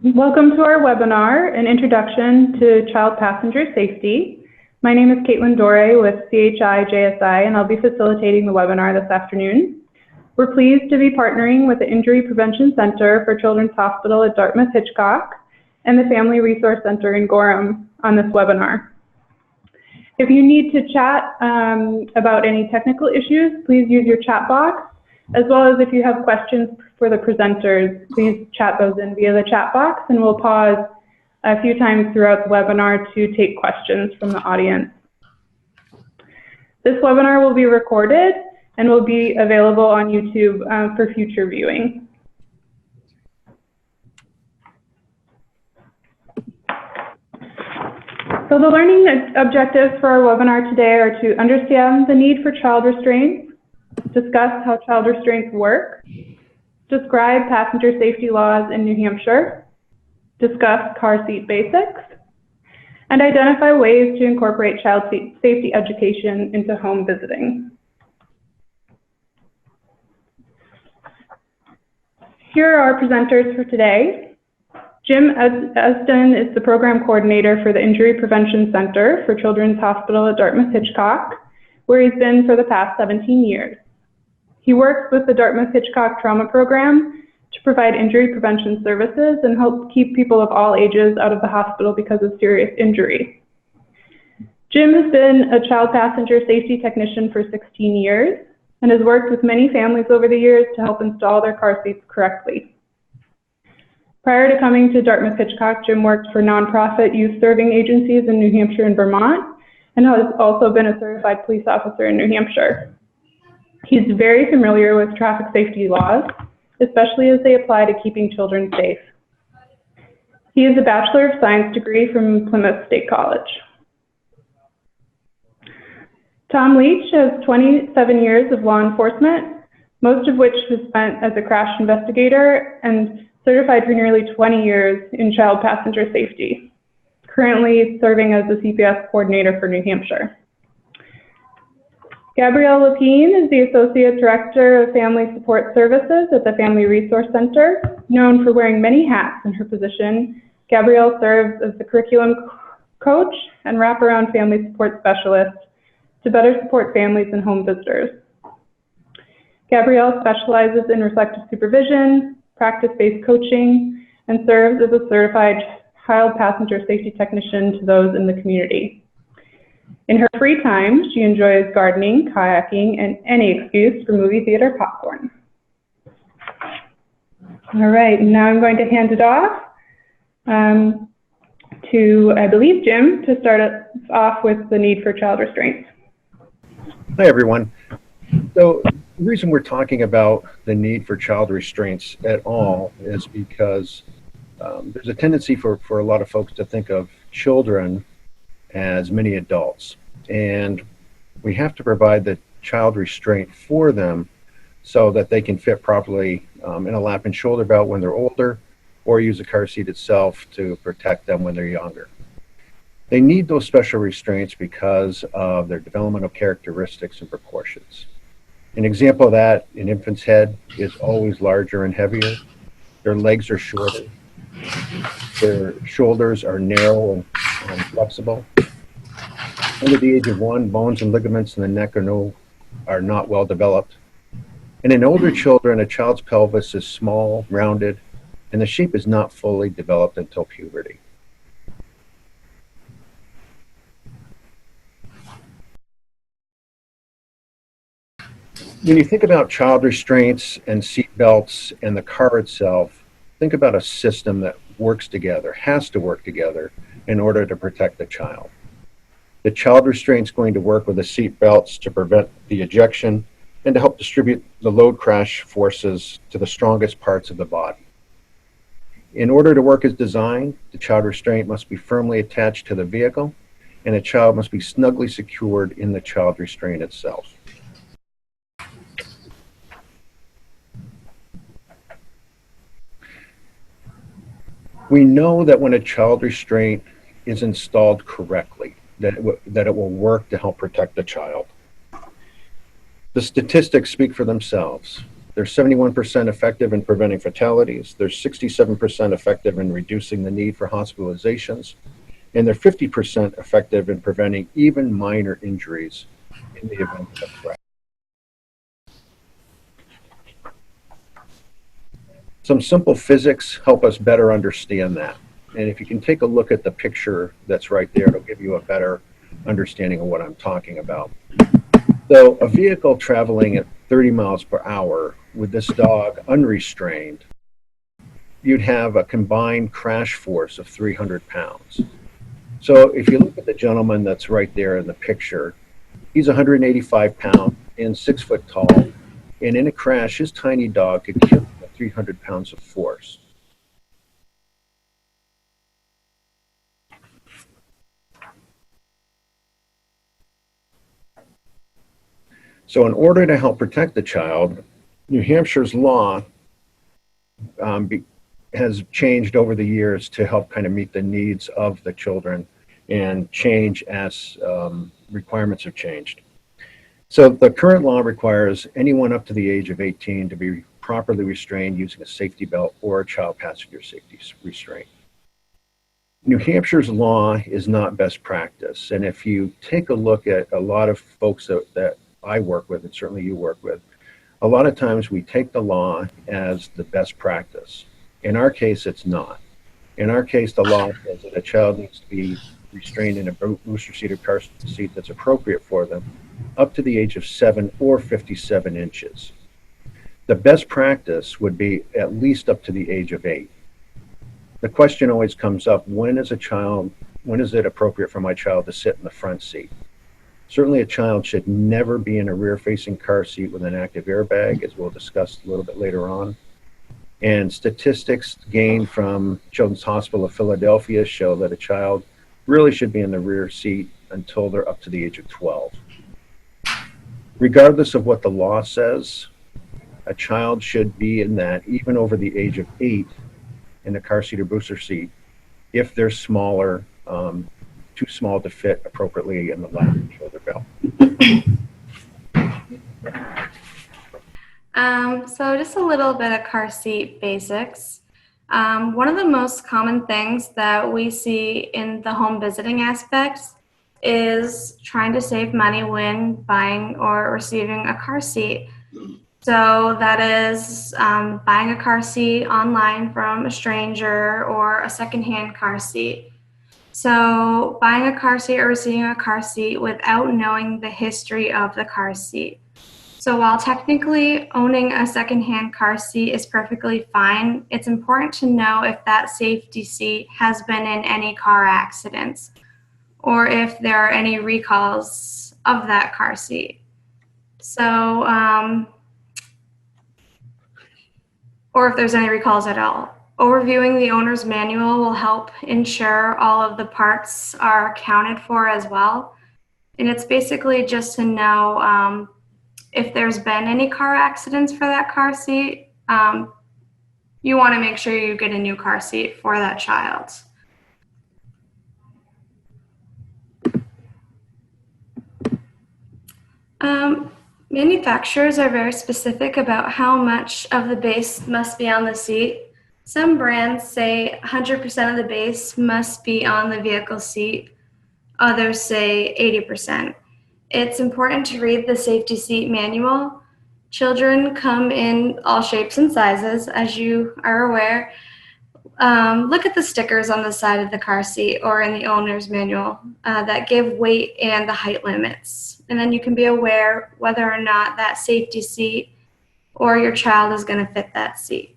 Welcome to our webinar, An Introduction to Child Passenger Safety. My name is Caitlin Dore with DHHS, and I'll be facilitating the webinar this afternoon. We're pleased to be partnering with the Injury Prevention Center for Children's Hospital at Dartmouth-Hitchcock and the Family Resource Center in Gorham on this webinar. If you need to chat about any technical issues, please use your chat box, as well as if you have questions for the presenters, please chat those in via the chat box, and we'll pause a few times throughout the webinar to take questions from the audience. This webinar will be recorded and will be available on YouTube for future viewing. So the learning objectives for our webinar today are to understand the need for child restraints, discuss how child restraints work, describe passenger safety laws in New Hampshire, discuss car seat basics, and identify ways to incorporate child safety education into home visiting. Here are our presenters for today. Jim Esdon is the program coordinator for the Injury Prevention Center for Children's Hospital at Dartmouth-Hitchcock, where he's been for the past 17 years. He works with the Dartmouth-Hitchcock Trauma Program to provide injury prevention services and help keep people of all ages out of the hospital because of serious injury. Jim has been a child passenger safety technician for 16 years and has worked with many families over the years to help install their car seats correctly. Prior to coming to Dartmouth-Hitchcock, Jim worked for nonprofit youth-serving agencies in New Hampshire and Vermont, and has also been a certified police officer in New Hampshire. He's very familiar with traffic safety laws, especially as they apply to keeping children safe. He has a Bachelor of Science degree from Plymouth State College. Tom Leach has 27 years of law enforcement, most of which was spent as a crash investigator and certified for nearly 20 years in child passenger safety, currently serving as the CPS coordinator for New Hampshire. Gabrielle Lepine is the Associate Director of Family Support Services at the Family Resource Center. Known for wearing many hats in her position, Gabrielle serves as the curriculum coach and wraparound family support specialist to better support families and home visitors. Gabrielle specializes in reflective supervision, practice-based coaching, and serves as a certified child passenger safety technician to those in the community. In her free time, she enjoys gardening, kayaking, and any excuse for movie theater popcorn. All right, now I'm going to hand it off to, I believe, Jim, to start us off with the need for child restraints. Hi, everyone. So the reason we're talking about the need for child restraints at all is because there's a tendency for a lot of folks to think of children as many adults, and we have to provide the child restraint for them so that they can fit properly in a lap and shoulder belt when they're older, or use the car seat itself to protect them when they're younger. They need those special restraints because of their developmental characteristics and proportions. An example of that, an infant's head is always larger and heavier. Their legs are shorter. Their shoulders are narrow and flexible. Under the age of 1, bones and ligaments in the neck are not well developed. And in older children, a child's pelvis is small, rounded, and the shape is not fully developed until puberty. When you think about child restraints and seat belts and the car itself, think about a system that works together, has to work together in order to protect the child. The child restraint is going to work with the seat belts to prevent the ejection and to help distribute the load crash forces to the strongest parts of the body. In order to work as designed, the child restraint must be firmly attached to the vehicle, and the child must be snugly secured in the child restraint itself. We know that when a child restraint is installed correctly, that it will work to help protect the child. The statistics speak for themselves. They're 71% effective in preventing fatalities. They're 67% effective in reducing the need for hospitalizations. And they're 50% effective in preventing even minor injuries in the event of a crash. Some simple physics help us better understand that. And if you can take a look at the picture that's right there, it'll give you a better understanding of what I'm talking about. So a vehicle traveling at 30 miles per hour with this dog unrestrained, you'd have a combined crash force of 300 pounds. So if you look at the gentleman that's right there in the picture, he's 185 pounds and 6 foot tall. And in a crash, his tiny dog could kill 300 pounds of force. So in order to help protect the child, New Hampshire's law has changed over the years to help kind of meet the needs of the children and change as requirements have changed. So the current law requires anyone up to the age of 18 to be properly restrained using a safety belt or a child passenger safety restraint. New Hampshire's law is not best practice. And if you take a look at a lot of folks that I work with, and certainly you work with, a lot of times we take the law as the best practice. In our case, it's not. In our case, the law says that a child needs to be restrained in a booster seat or car seat that's appropriate for them up to the age of 7 or 57 inches. The best practice would be at least up to the age of 8. The question always comes up, when is it appropriate for my child to sit in the front seat? Certainly a child should never be in a rear-facing car seat with an active airbag, as we'll discuss a little bit later on. And statistics gained from Children's Hospital of Philadelphia show that a child really should be in the rear seat until they're up to the age of 12. Regardless of what the law says, a child should be in that even over the age of 8 in a car seat or booster seat if they're smaller, too small to fit appropriately in the lap and shoulder belt. So just a little bit of car seat basics. One of the most common things that we see in the home visiting aspects is trying to save money when buying or receiving a car seat. So that is buying a car seat online from a stranger or a secondhand car seat. So buying a car seat or receiving a car seat without knowing the history of the car seat. So while technically owning a secondhand car seat is perfectly fine, it's important to know if that safety seat has been in any car accidents or if there are any recalls of that car seat. So, or if there's any recalls at all. Overviewing the owner's manual will help ensure all of the parts are accounted for as well. And it's basically just to know if there's been any car accidents for that car seat. You want to make sure you get a new car seat for that child. Manufacturers are very specific about how much of the base must be on the seat. Some brands say 100% of the base must be on the vehicle seat. Others say 80%. It's important to read the safety seat manual. Children come in all shapes and sizes, as you are aware. Look at the stickers on the side of the car seat or in the owner's manual that give weight and the height limits. And then you can be aware whether or not that safety seat or your child is going to fit that seat.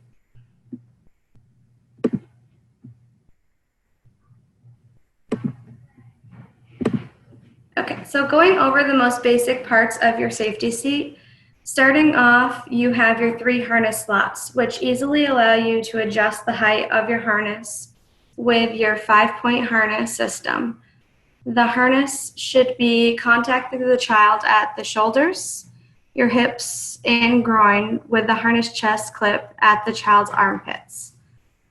Okay, so going over the most basic parts of your safety seat, starting off, you have your 3 harness slots, which easily allow you to adjust the height of your harness with your 5-point harness system. The harness should be contacting the child at the shoulders, your hips, and groin, with the harness chest clip at the child's armpits.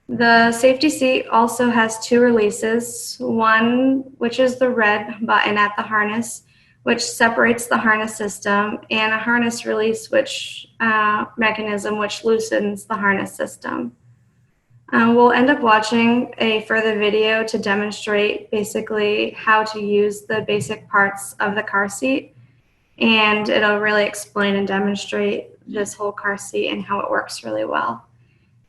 The safety seat also has 2 releases, one which is the red button at the harness, which separates the harness system, and a harness release mechanism, which loosens the harness system. We'll end up watching a further video to demonstrate basically how to use the basic parts of the car seat, and it'll really explain and demonstrate this whole car seat and how it works really well.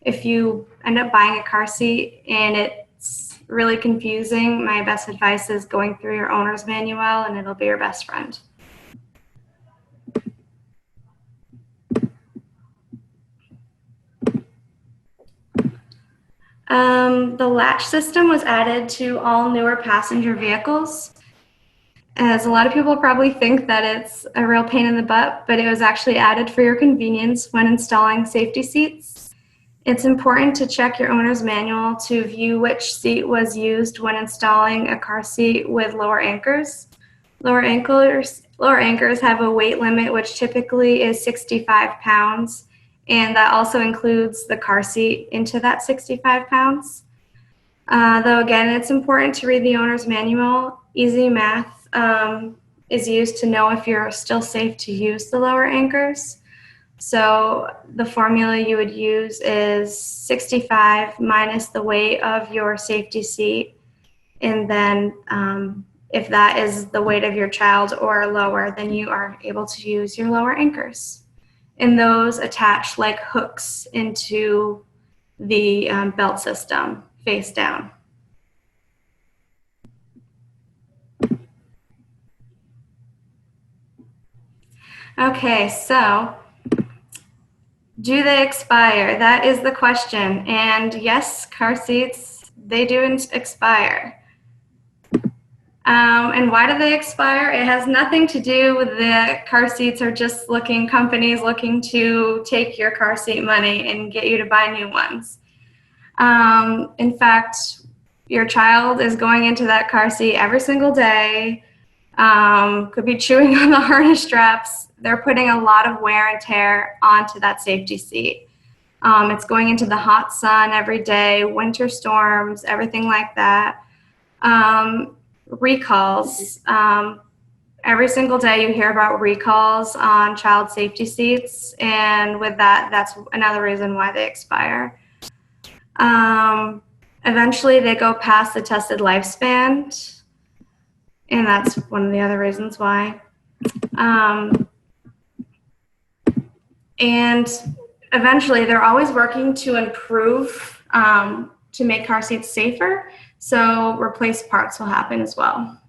If you end up buying a car seat and it's really confusing, my best advice is going through your owner's manual, and it'll be your best friend. The latch system was added to all newer passenger vehicles, as a lot of people probably think that it's a real pain in the butt, but it was actually added for your convenience when installing safety seats. It's important to check your owner's manual to view which seat was used when installing a car seat with lower anchors. Lower anchors have a weight limit, which typically is 65 pounds, and that also includes the car seat into that 65 pounds. Though again, it's important to read the owner's manual. Easy math is used to know if you're still safe to use the lower anchors. So the formula you would use is 65 minus the weight of your safety seat, and then if that is the weight of your child or lower, then you are able to use your lower anchors. And those attach like hooks into the belt system face down. Okay, so do they expire? That is the question. And yes, car seats, they do expire. And why do they expire? It has nothing to do with the car seats are just companies looking to take your car seat money and get you to buy new ones. In fact, your child is going into that car seat every single day, could be chewing on the harness straps. They're putting a lot of wear and tear onto that safety seat. It's going into the hot sun every day, winter storms, everything like that. Recalls. Every single day you hear about recalls on child safety seats, and with that, that's another reason why they expire. Eventually they go past the tested lifespan, and that's one of the other reasons why. And eventually they're always working to improve, to make car seats safer, so replace parts will happen as well.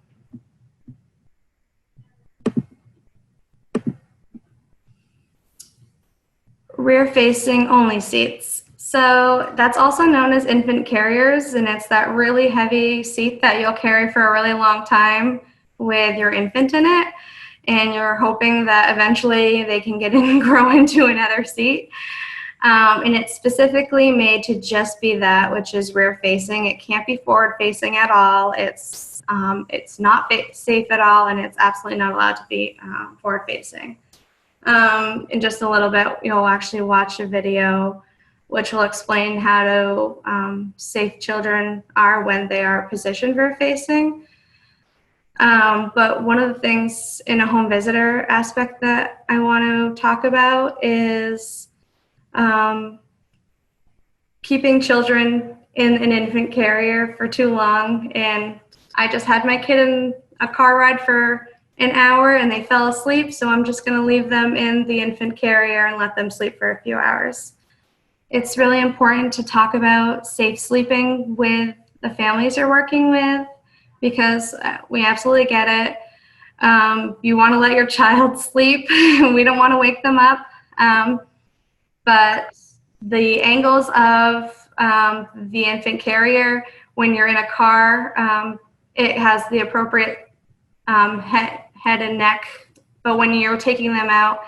Rear-facing only seats. So that's also known as infant carriers, and it's that really heavy seat that you'll carry for a really long time with your infant in it, and you're hoping that eventually they can get in and grow into another seat. And it's specifically made to just be that, which is rear-facing. It can't be forward-facing at all. It's not safe at all, and it's absolutely not allowed to be forward-facing. In just a little bit, you'll actually watch a video which will explain how to safe children are when they are positioned rear-facing. But one of the things in a home visitor aspect that I want to talk about is keeping children in an infant carrier for too long. And I just had my kid in a car ride for an hour and they fell asleep, so I'm just going to leave them in the infant carrier and let them sleep for a few hours. It's really important to talk about safe sleeping with the families you're working with, because we absolutely get it. You want to let your child sleep. We don't want to wake them up. But the angles of the infant carrier, when you're in a car, it has the appropriate head and neck. But when you're taking them out,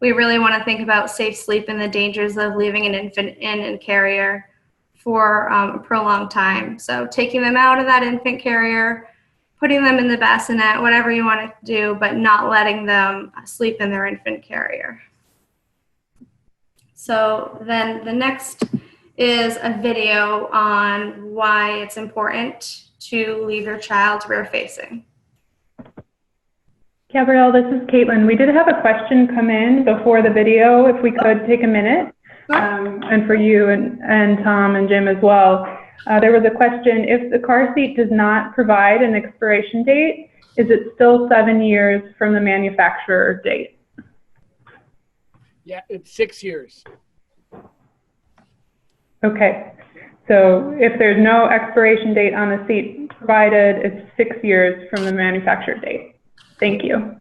we really want to think about safe sleep and the dangers of leaving an infant in a carrier for a prolonged time. So taking them out of that infant carrier, putting them in the bassinet, whatever you want to do, but not letting them sleep in their infant carrier. So then the next is a video on why it's important to leave your child rear-facing. Gabrielle, this is Caitlin. We did have a question come in before the video, if we could take a minute, and for you and Tom and Jim as well. There was a question, if the car seat does not provide an expiration date, is it still 7 years from the manufacturer date? Yeah, it's 6 years. Okay, so if there's no expiration date on the seat provided, it's 6 years from the manufacturer date. Thank you.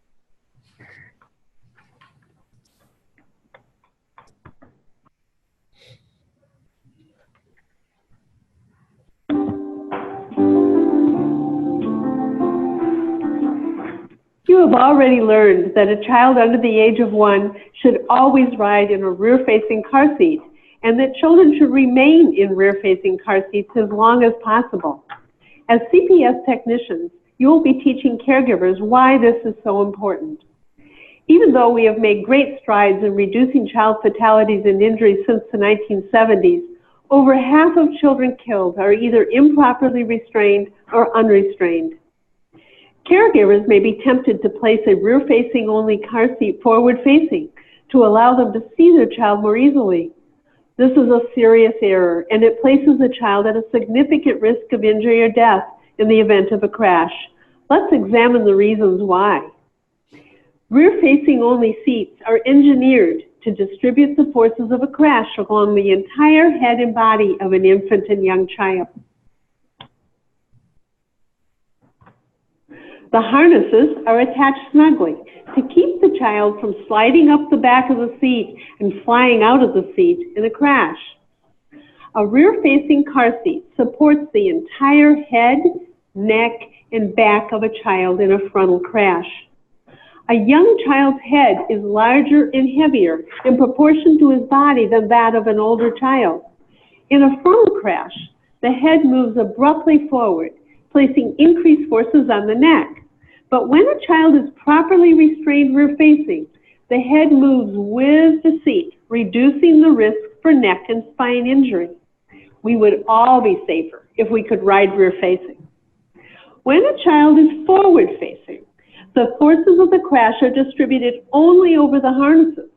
You have already learned that a child under the age of 1 should always ride in a rear-facing car seat, and that children should remain in rear-facing car seats as long as possible. As CPS technicians, you will be teaching caregivers why this is so important. Even though we have made great strides in reducing child fatalities and injuries since the 1970s, over half of children killed are either improperly restrained or unrestrained. Caregivers may be tempted to place a rear-facing only car seat forward-facing to allow them to see their child more easily. This is a serious error, and it places the child at a significant risk of injury or death in the event of a crash. Let's examine the reasons why. Rear-facing only seats are engineered to distribute the forces of a crash along the entire head and body of an infant and young child. The harnesses are attached snugly to keep the child from sliding up the back of the seat and flying out of the seat in a crash. A rear-facing car seat supports the entire head, neck, and back of a child in a frontal crash. A young child's head is larger and heavier in proportion to his body than that of an older child. In a frontal crash, the head moves abruptly forward, placing increased forces on the neck. But when a child is properly restrained rear-facing, the head moves with the seat, reducing the risk for neck and spine injury. We would all be safer if we could ride rear-facing. When a child is forward-facing, the forces of the crash are distributed only over the harnesses.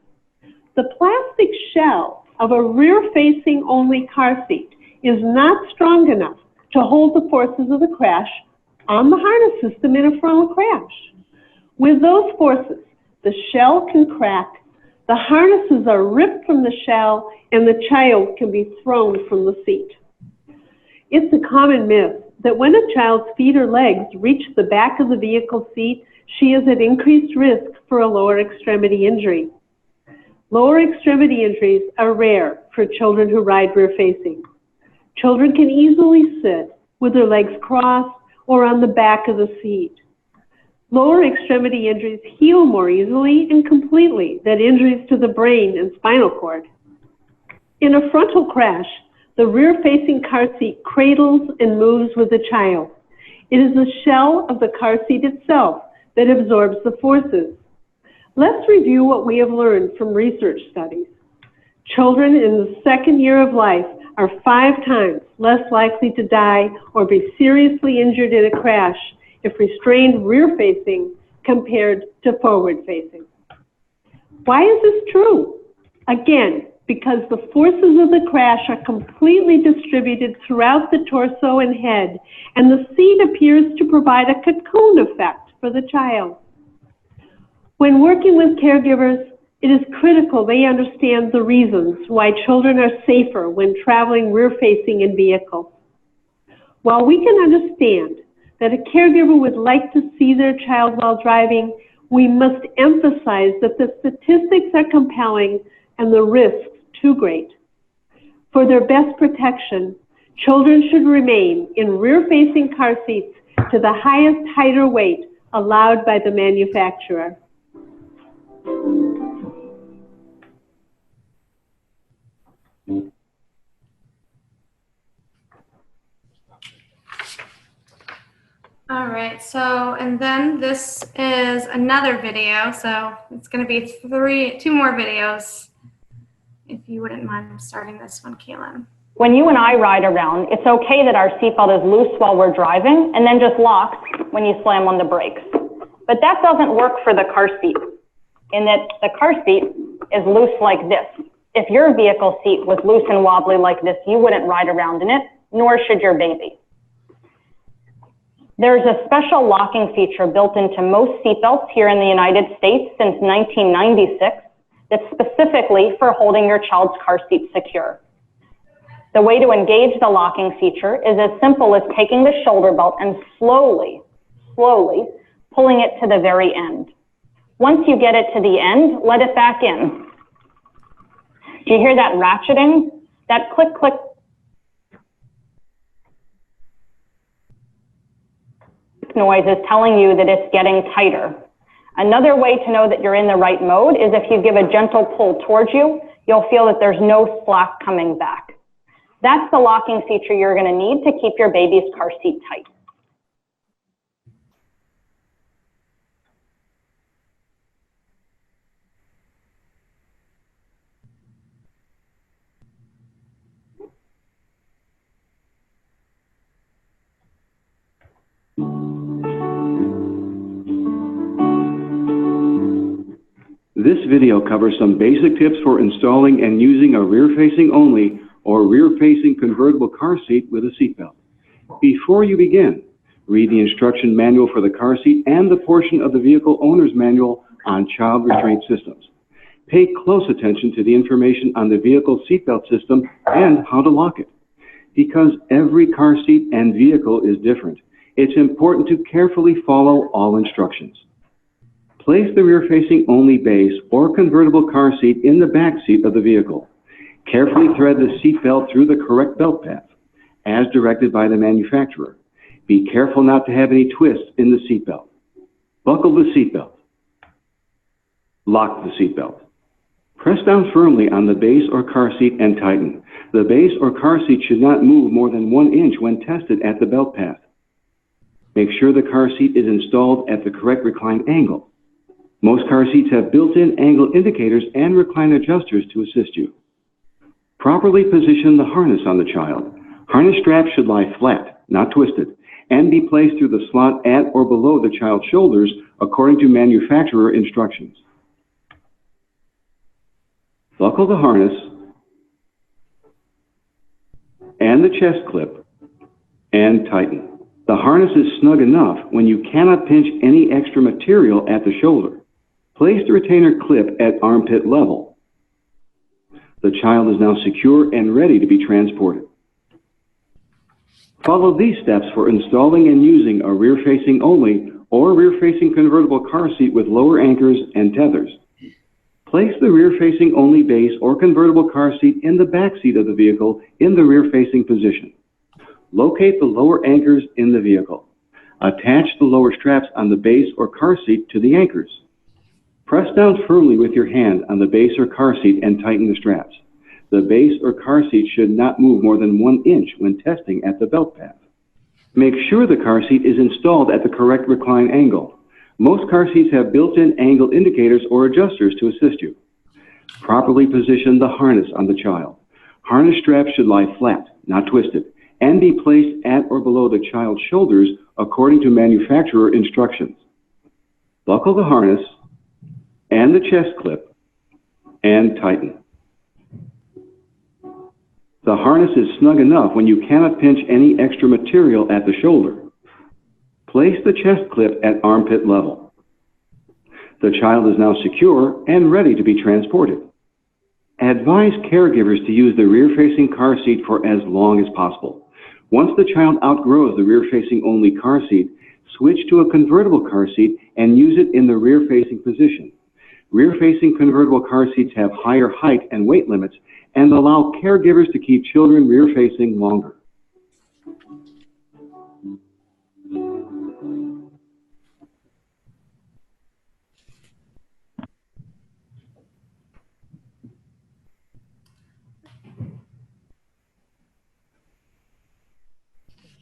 The plastic shell of a rear-facing only car seat is not strong enough to hold the forces of the crash on the harness system in a frontal crash. With those forces, the shell can crack, the harnesses are ripped from the shell, and the child can be thrown from the seat. It's a common myth that when a child's feet or legs reach the back of the vehicle seat, she is at increased risk for a lower extremity injury. Lower extremity injuries are rare for children who ride rear-facing. Children can easily sit with their legs crossed or on the back of the seat. Lower extremity injuries heal more easily and completely than injuries to the brain and spinal cord. In a frontal crash, the rear-facing car seat cradles and moves with the child. It is the shell of the car seat itself that absorbs the forces. Let's review what we have learned from research studies. Children in the second year of life are 5 times less likely to die or be seriously injured in a crash if restrained rear-facing compared to forward-facing. Why is this true? Again, because the forces of the crash are completely distributed throughout the torso and head, and the seat appears to provide a cocoon effect for the child. When working with caregivers, it is critical they understand the reasons why children are safer when traveling rear-facing in vehicles. While we can understand that a caregiver would like to see their child while driving, we must emphasize that the statistics are compelling and the risks too great. For their best protection, children should remain in rear-facing car seats to the highest height or weight allowed by the manufacturer. All right, so, and then this is another video, so it's going to be 2 more videos, if you wouldn't mind starting this one, Kaylin. When you and I ride around, it's okay that our seatbelt is loose while we're driving and then just locks when you slam on the brakes. But that doesn't work for the car seat, in that the car seat is loose like this. If your vehicle seat was loose and wobbly like this, you wouldn't ride around in it, nor should your baby. There's a special locking feature built into most seatbelts here in the United States since 1996 that's specifically for holding your child's car seat secure. The way to engage the locking feature is as simple as taking the shoulder belt and slowly pulling it to the very end. Once you get it to the end, let it back in. Do you hear that ratcheting? That click, click. Noise is telling you that it's getting tighter. Another way to know that you're in the right mode is if you give a gentle pull towards you, you'll feel that there's no slack coming back. That's the locking feature you're going to need to keep your baby's car seat tight. This video covers some basic tips for installing and using a rear-facing only or rear-facing convertible car seat with a seatbelt. Before you begin, read the instruction manual for the car seat and the portion of the vehicle owner's manual on child restraint systems. Pay close attention to the information on the vehicle seatbelt system and how to lock it. Because every car seat and vehicle is different, it's important to carefully follow all instructions. Place the rear-facing only base or convertible car seat in the back seat of the vehicle. Carefully thread the seat belt through the correct belt path, as directed by the manufacturer. Be careful not to have any twists in the seat belt. Buckle the seat belt. Lock the seat belt. Press down firmly on the base or car seat and tighten. The base or car seat should not move more than 1 inch when tested at the belt path. Make sure the car seat is installed at the correct recline angle. Most car seats have built-in angle indicators and recline adjusters to assist you. Properly position the harness on the child. Harness straps should lie flat, not twisted, and be placed through the slot at or below the child's shoulders according to manufacturer instructions. Buckle the harness and the chest clip and tighten. The harness is snug enough when you cannot pinch any extra material at the shoulder. Place the retainer clip at armpit level. The child is now secure and ready to be transported. Follow these steps for installing and using a rear-facing only or rear-facing convertible car seat with lower anchors and tethers. Place the rear-facing only base or convertible car seat in the back seat of the vehicle in the rear-facing position. Locate the lower anchors in the vehicle. Attach the lower straps on the base or car seat to the anchors. Press down firmly with your hand on the base or car seat and tighten the straps. The base or car seat should not move more than 1 inch when testing at the belt path. Make sure the car seat is installed at the correct recline angle. Most car seats have built-in angle indicators or adjusters to assist you. Properly position the harness on the child. Harness straps should lie flat, not twisted, and be placed at or below the child's shoulders according to manufacturer instructions. Buckle the harness and the chest clip and tighten. The harness is snug enough when you cannot pinch any extra material at the shoulder. Place the chest clip at armpit level. The child is now secure and ready to be transported. Advise caregivers to use the rear-facing car seat for as long as possible. Once the child outgrows the rear-facing only car seat, switch to a convertible car seat and use it in the rear-facing position. Rear-facing convertible car seats have higher height and weight limits and allow caregivers to keep children rear-facing longer.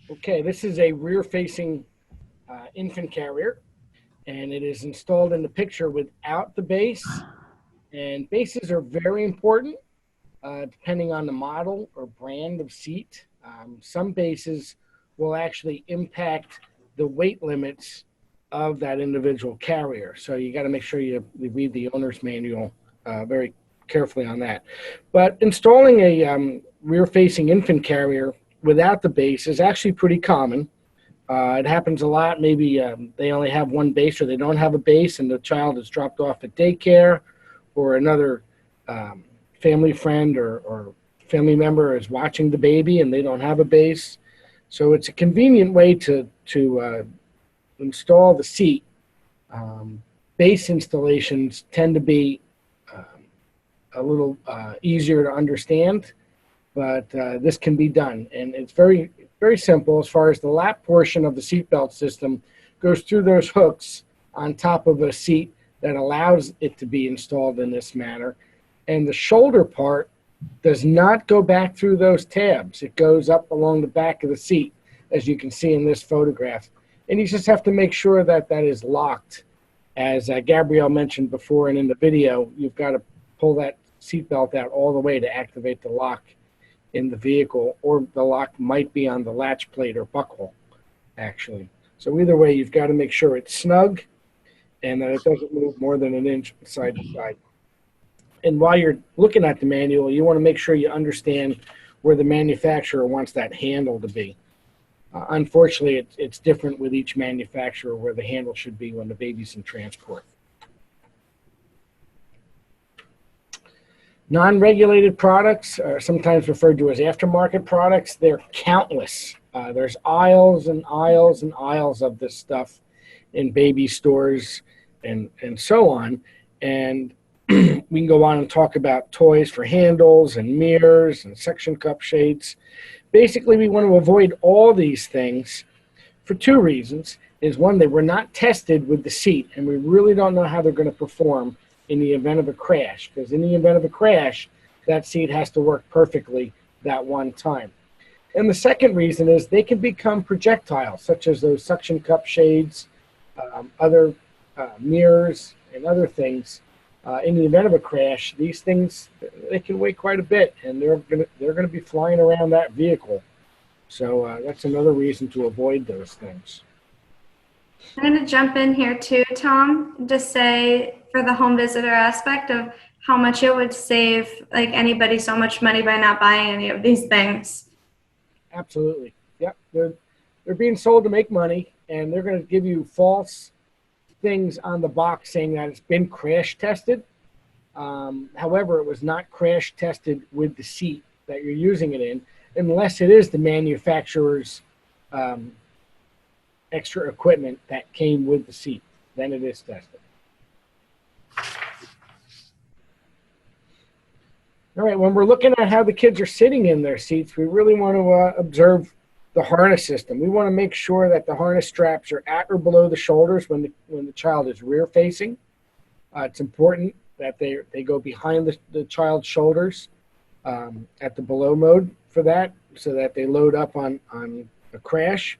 Okay, this is a rear-facing infant carrier, and it is installed in the picture without the base. And bases are very important depending on the model or brand of seat. Some bases will actually impact the weight limits of that individual carrier. So you got to make sure you read the owner's manual very carefully on that. But installing a rear-facing infant carrier without the base is actually pretty common. It happens a lot. Maybe they only have one base, or they don't have a base, and the child is dropped off at daycare, or another family friend or family member is watching the baby and they don't have a base. So it's a convenient way to install the seat. Base installations tend to be a little easier to understand, but this can be done. And it's very, very simple as far as the lap portion of the seatbelt system goes through those hooks on top of a seat that allows it to be installed in this manner. And the shoulder part does not go back through those tabs. It goes up along the back of the seat, as you can see in this photograph. And you just have to make sure that that is locked. As Gabrielle mentioned before and in the video, you've got to pull that seatbelt out all the way to activate the lock in the vehicle, or the lock might be on the latch plate or buckle, actually. So either way, you've got to make sure it's snug and that it doesn't move more than an inch side to side. And while you're looking at the manual, you want to make sure you understand where the manufacturer wants that handle to be. Unfortunately, it's different with each manufacturer where the handle should be when the baby's in transport. Non-regulated products are sometimes referred to as aftermarket products. They're countless. There's aisles and aisles and aisles of this stuff in baby stores and so on. And we can go on and talk about toys for handles and mirrors and suction cup shades. Basically, we want to avoid all these things for two reasons. Is one, they were not tested with the seat, and we really don't know how they're going to perform in the event of a crash, because in the event of a crash, that seat has to work perfectly that one time. And the second reason is they can become projectiles, such as those suction cup shades, other mirrors, and other things. In the event of a crash, these things, they can weigh quite a bit, and they're gonna be flying around that vehicle. So that's another reason to avoid those things. I'm going to jump in here too, Tom, to say for the home visitor aspect of how much it would save like anybody so much money by not buying any of these things. Absolutely. Yep. They're being sold to make money, and they're going to give you false things on the box saying that it's been crash tested. However, it was not crash tested with the seat that you're using it in, unless it is the manufacturer's extra equipment that came with the seat. Then it is tested. All right, when we're looking at how the kids are sitting in their seats, we really want to observe the harness system. We want to make sure that the harness straps are at or below the shoulders when the child is rear facing. It's important that they go behind the child's shoulders at the below mode for that, so that they load up on a crash.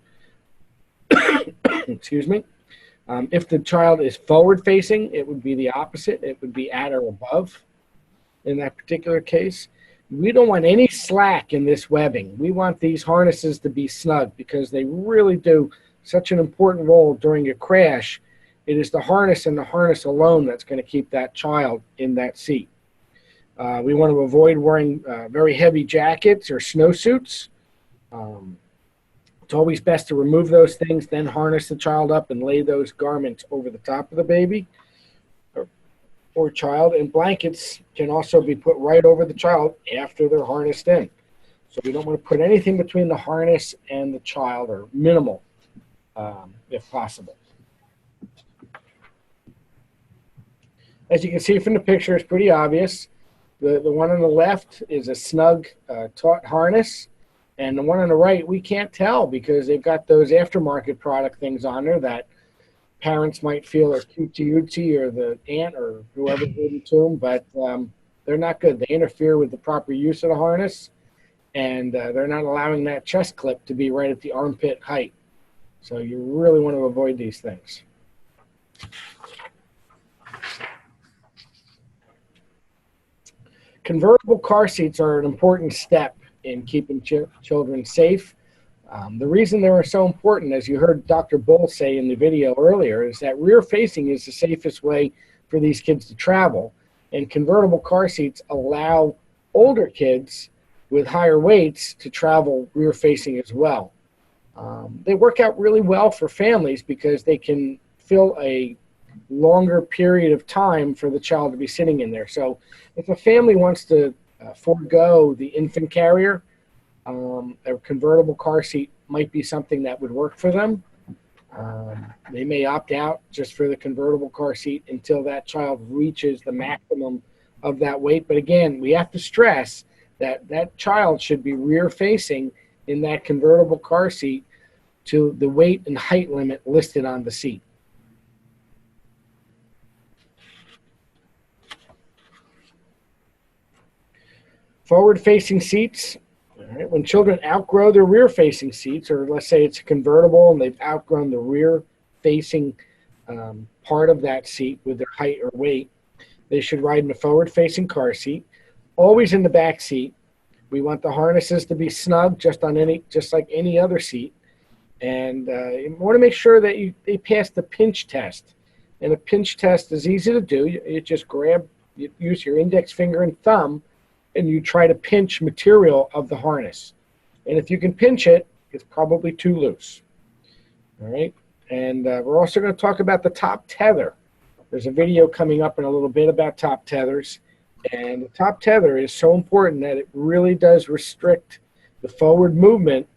Excuse me. If the child is forward facing, it would be the opposite. It would be at or above in that particular case. We don't want any slack in this webbing. We want these harnesses to be snug because they really do such an important role during a crash. It is the harness and the harness alone that's going to keep that child in that seat. We want to avoid wearing very heavy jackets or snowsuits. It's always best to remove those things, then harness the child up and lay those garments over the top of the baby or child. And blankets can also be put right over the child after they're harnessed in. So we don't want to put anything between the harness and the child, or minimal, if possible. As you can see from the picture, it's pretty obvious. The one on the left is a snug taut harness. And the one on the right, we can't tell because they've got those aftermarket product things on there that parents might feel are cutesy or the aunt or whoever gave it to them, but they're not good. They interfere with the proper use of the harness, and they're not allowing that chest clip to be right at the armpit height. So you really want to avoid these things. Convertible car seats are an important step in keeping children safe. The reason they are so important, as you heard Dr. Bull say in the video earlier, is that rear facing is the safest way for these kids to travel. And convertible car seats allow older kids with higher weights to travel rear facing as well. They work out really well for families because they can fill a longer period of time for the child to be sitting in there. So if a family wants to forego the infant carrier, a convertible car seat might be something that would work for them. They may opt out just for the convertible car seat until that child reaches the maximum of that weight. But again, we have to stress that that child should be rear facing in that convertible car seat to the weight and height limit listed on the seat. Forward-facing seats. All right, when children outgrow their rear-facing seats, or let's say it's a convertible and they've outgrown the rear-facing part of that seat with their height or weight, they should ride in a forward-facing car seat, always in the back seat. We want the harnesses to be snug, just like any other seat, and you want to make sure that they pass the pinch test. And a pinch test is easy to do. You just use your index finger and thumb, and you try to pinch material of the harness. And if you can pinch it, it's probably too loose. All right. And we're also going to talk about the top tether. There's a video coming up in a little bit about top tethers. And the top tether is so important that it really does restrict the forward movement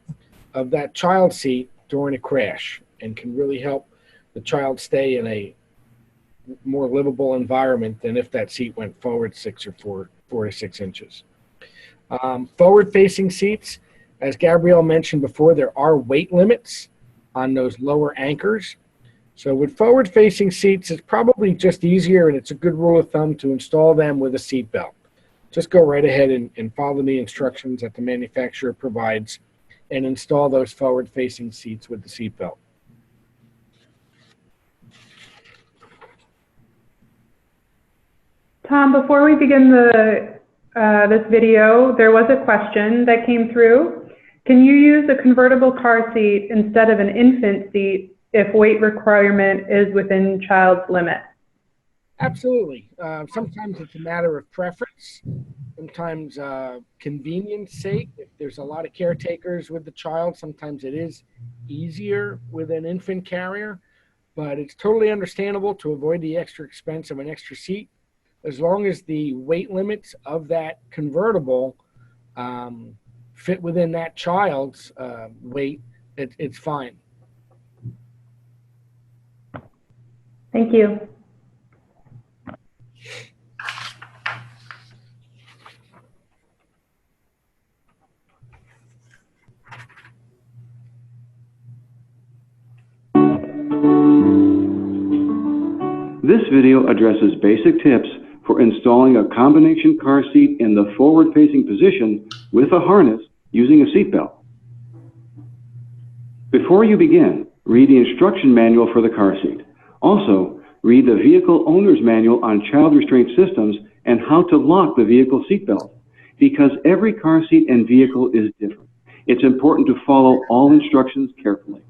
of that child seat during a crash and can really help the child stay in a more livable environment than if that seat went forward 4 to 6 inches. Forward-facing seats, as Gabrielle mentioned before, there are weight limits on those lower anchors. So with forward-facing seats, it's probably just easier, and it's a good rule of thumb to install them with a seat belt. Just go right ahead and follow the instructions that the manufacturer provides and install those forward-facing seats with the seat belt. Tom, before we begin this video, there was a question that came through. Can you use a convertible car seat instead of an infant seat if weight requirement is within child's limit? Absolutely. Sometimes it's a matter of preference. Sometimes convenience sake. If there's a lot of caretakers with the child, sometimes it is easier with an infant carrier. But it's totally understandable to avoid the extra expense of an extra seat. As long as the weight limits of that convertible fit within that child's weight, it's fine. Thank you. This video addresses basic tips for installing a combination car seat in the forward-facing position with a harness using a seatbelt. Before you begin, read the instruction manual for the car seat. Also, read the vehicle owner's manual on child restraint systems and how to lock the vehicle seatbelt. Because every car seat and vehicle is different, it's important to follow all instructions carefully.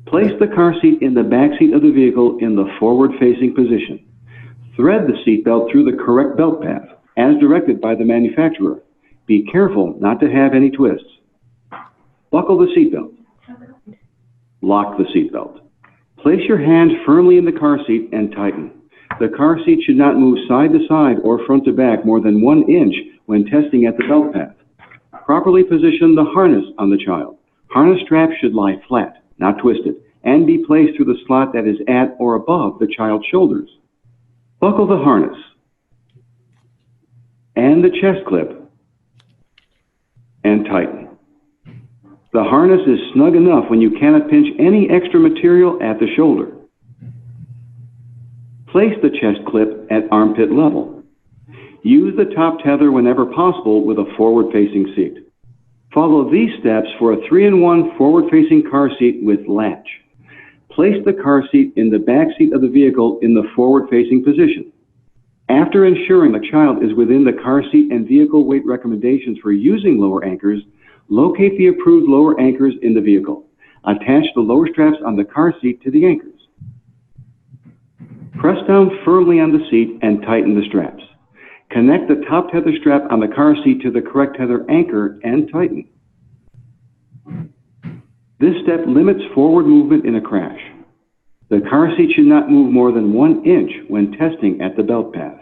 Place the car seat in the back seat of the vehicle in the forward-facing position. Thread the seatbelt through the correct belt path, as directed by the manufacturer. Be careful not to have any twists. Buckle the seatbelt. Lock the seatbelt. Place your hand firmly in the car seat and tighten. The car seat should not move side to side or front to back more than 1 inch when testing at the belt path. Properly position the harness on the child. Harness straps should lie flat, not twisted, and be placed through the slot that is at or above the child's shoulders. Buckle the harness and the chest clip and tighten. The harness is snug enough when you cannot pinch any extra material at the shoulder. Place the chest clip at armpit level. Use the top tether whenever possible with a forward-facing seat. Follow these steps for a 3-in-1 forward-facing car seat with latch. Place the car seat in the back seat of the vehicle in the forward-facing position. After ensuring the child is within the car seat and vehicle weight recommendations for using lower anchors, Locate the approved lower anchors in the vehicle. Attach the lower straps on the car seat to the anchors. Press down firmly on the seat and tighten the straps. Connect the top tether strap on the car seat to the correct tether anchor and tighten. This step limits forward movement in a crash. The car seat should not move more than 1 inch when testing at the belt path.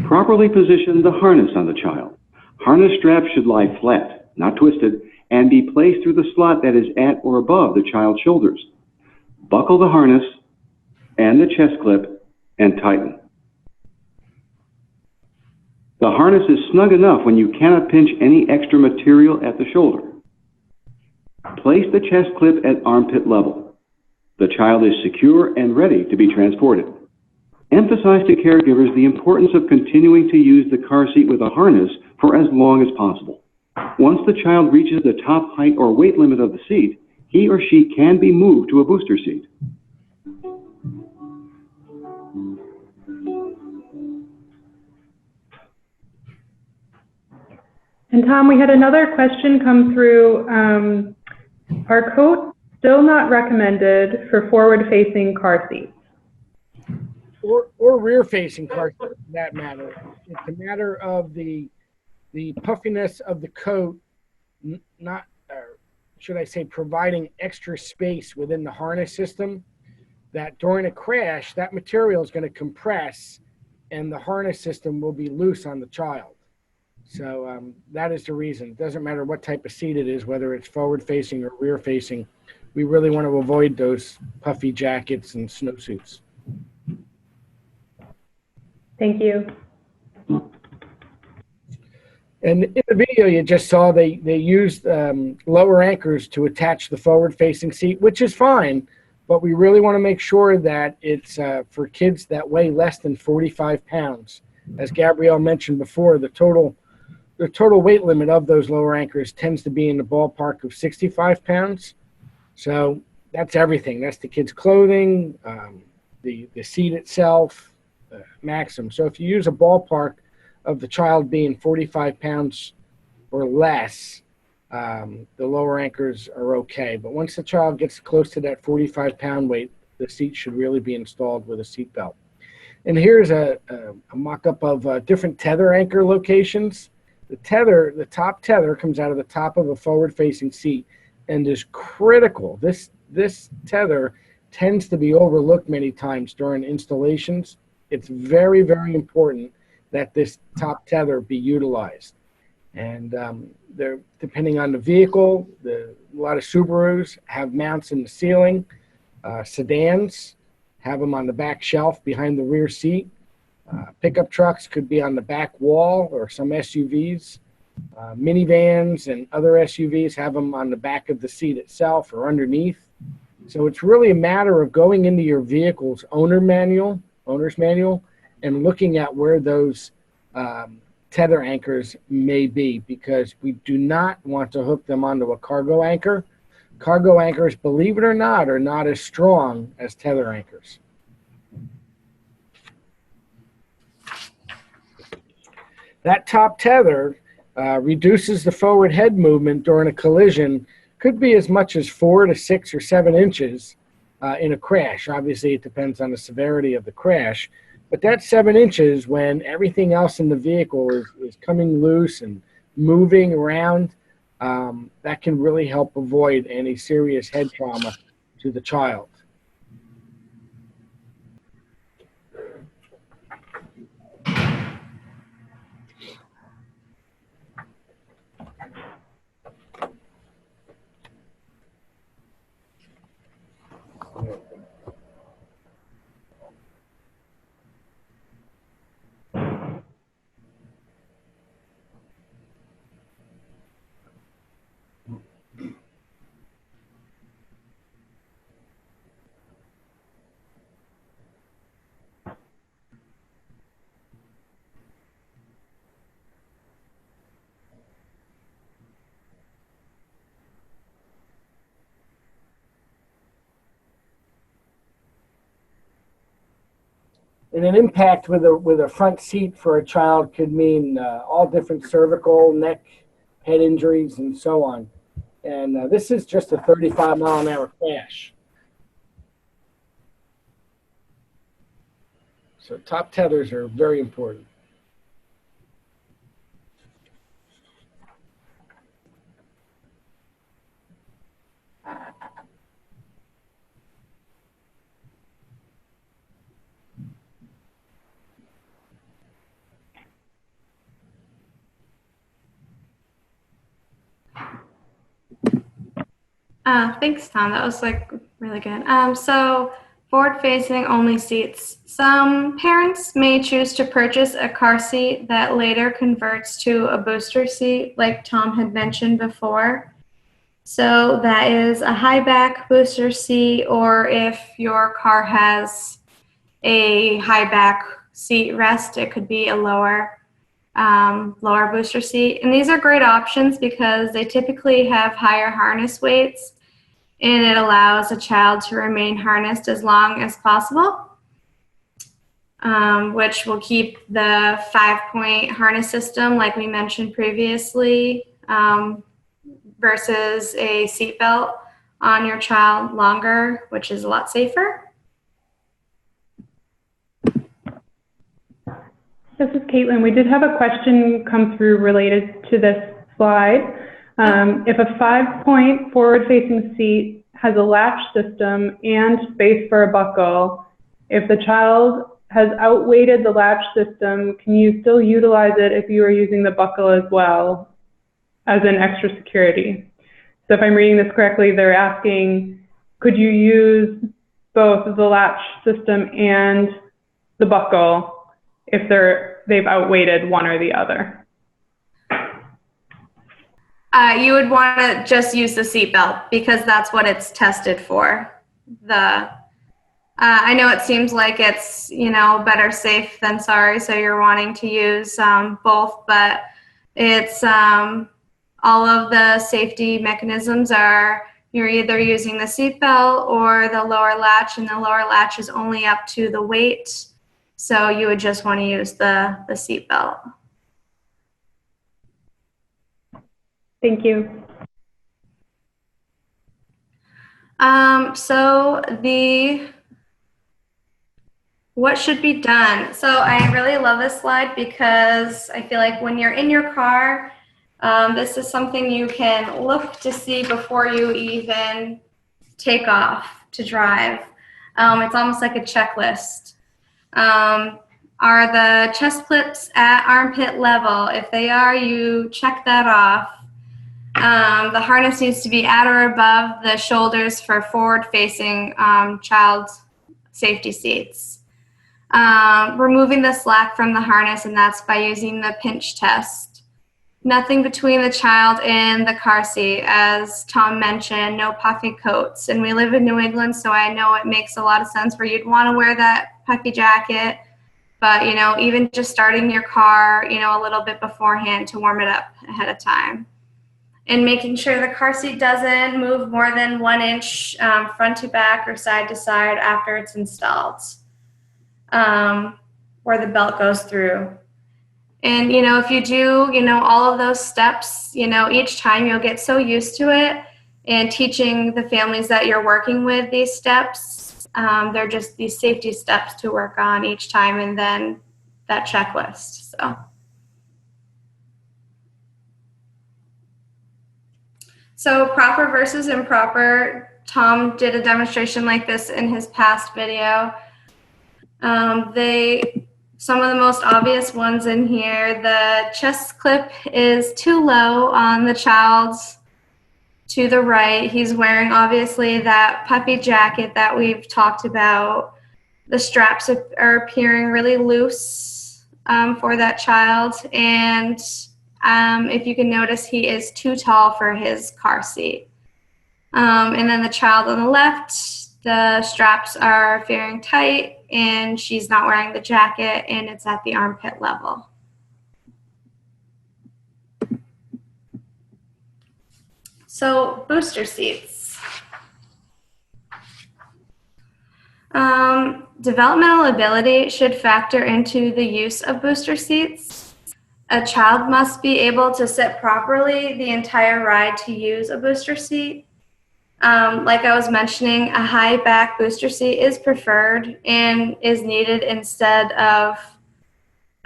Properly position the harness on the child. Harness straps should lie flat, not twisted, and be placed through the slot that is at or above the child's shoulders. Buckle the harness and the chest clip and tighten. The harness is snug enough when you cannot pinch any extra material at the shoulder. Place the chest clip at armpit level. The child is secure and ready to be transported. Emphasize to caregivers the importance of continuing to use the car seat with a harness for as long as possible. Once the child reaches the top height or weight limit of the seat, he or she can be moved to a booster seat. And Tom, we had another question come through. Are coats still not recommended for forward-facing car seats? Or rear-facing car seats, for that matter. It's a matter of the puffiness of the coat, not, should I say, providing extra space within the harness system, that during a crash, that material is going to compress and the harness system will be loose on the child. So that is the reason. It doesn't matter what type of seat it is, whether it's forward-facing or rear-facing. We really want to avoid those puffy jackets and snowsuits. Thank you. And in the video you just saw, they used lower anchors to attach the forward-facing seat, which is fine, but we really want to make sure that it's for kids that weigh less than 45 pounds. As Gabrielle mentioned before, the total weight limit of those lower anchors tends to be in the ballpark of 65 pounds. So that's everything. That's the kid's clothing, the seat itself, maximum. So if you use a ballpark of the child being 45 pounds or less, the lower anchors are okay. But once the child gets close to that 45-pound weight, the seat should really be installed with a seat belt. And here's a mock-up of different tether anchor locations. The top tether comes out of the top of a forward-facing seat and is critical. This tether tends to be overlooked many times during installations. It's very, very important that this top tether be utilized. And they're, depending on the vehicle, a lot of Subarus have mounts in the ceiling. Sedans have them on the back shelf behind the rear seat. Pickup trucks could be on the back wall, or some SUVs. Minivans and other SUVs have them on the back of the seat itself or underneath. So it's really a matter of going into your vehicle's owner's manual, and looking at where those tether anchors may be, because we do not want to hook them onto a cargo anchor. Cargo anchors, believe it or not, are not as strong as tether anchors. That top tether reduces the forward head movement during a collision, could be as much as 4 to 6 or 7 inches in a crash. Obviously, it depends on the severity of the crash. But that's 7 inches when everything else in the vehicle is coming loose and moving around. That can really help avoid any serious head trauma to the child. And an impact with a front seat for a child could mean all different cervical, neck, head injuries, and so on. And this is just a 35-mile-an-hour crash. So top tethers are very important. Thanks, Tom. That was like really good. So forward-facing only seats. Some parents may choose to purchase a car seat that later converts to a booster seat, like Tom had mentioned before. So that is a high back booster seat, or if your car has a high back seat rest, it could be a lower booster seat. And these are great options because they typically have higher harness weights, and it allows a child to remain harnessed as long as possible, which will keep the 5-point harness system, like we mentioned previously, versus a seatbelt on your child longer, which is a lot safer. This is Caitlin. We did have a question come through related to this slide. If a 5-point forward-facing seat has a latch system and space for a buckle, if the child has outweighted the latch system, can you still utilize it if you are using the buckle as well as an extra security? So if I'm reading this correctly, they're asking, could you use both the latch system and the buckle if they've outweighted one or the other? You would want to just use the seatbelt because that's what it's tested for. I know it seems like it's, better safe than sorry, so you're wanting to use both, but it's all of the safety mechanisms are you're either using the seatbelt or the lower latch, and the lower latch is only up to the weight, so you would just want to use the seatbelt. Thank you. So what should be done? So I really love this slide because I feel like when you're in your car, this is something you can look to see before you even take off to drive. It's almost like a checklist. Are the chest clips at armpit level? If they are, you check that off. The harness needs to be at or above the shoulders for forward-facing child safety seats. Removing the slack from the harness, and that's by using the pinch test. Nothing between the child and the car seat. As Tom mentioned, no puffy coats. And we live in New England, so I know it makes a lot of sense where you'd want to wear that puffy jacket. But, even just starting your car, a little bit beforehand to warm it up ahead of time. And making sure the car seat doesn't move more than 1 inch front to back or side to side after it's installed, where the belt goes through. And, if you do, all of those steps, each time you'll get so used to it, and teaching the families that you're working with these steps, they're just these safety steps to work on each time, and then that checklist. So proper versus improper. Tom did a demonstration like this in his past video. Some of the most obvious ones in here, the chest clip is too low on the child's to the right. He's wearing obviously that puffy jacket that we've talked about. The straps are appearing really loose for that child, and if you can notice, he is too tall for his car seat. And then the child on the left, the straps are very tight, and she's not wearing the jacket, and it's at the armpit level. So booster seats. Developmental ability should factor into the use of booster seats. A child must be able to sit properly the entire ride to use a booster seat. Like I was mentioning, a high back booster seat is preferred and is needed instead of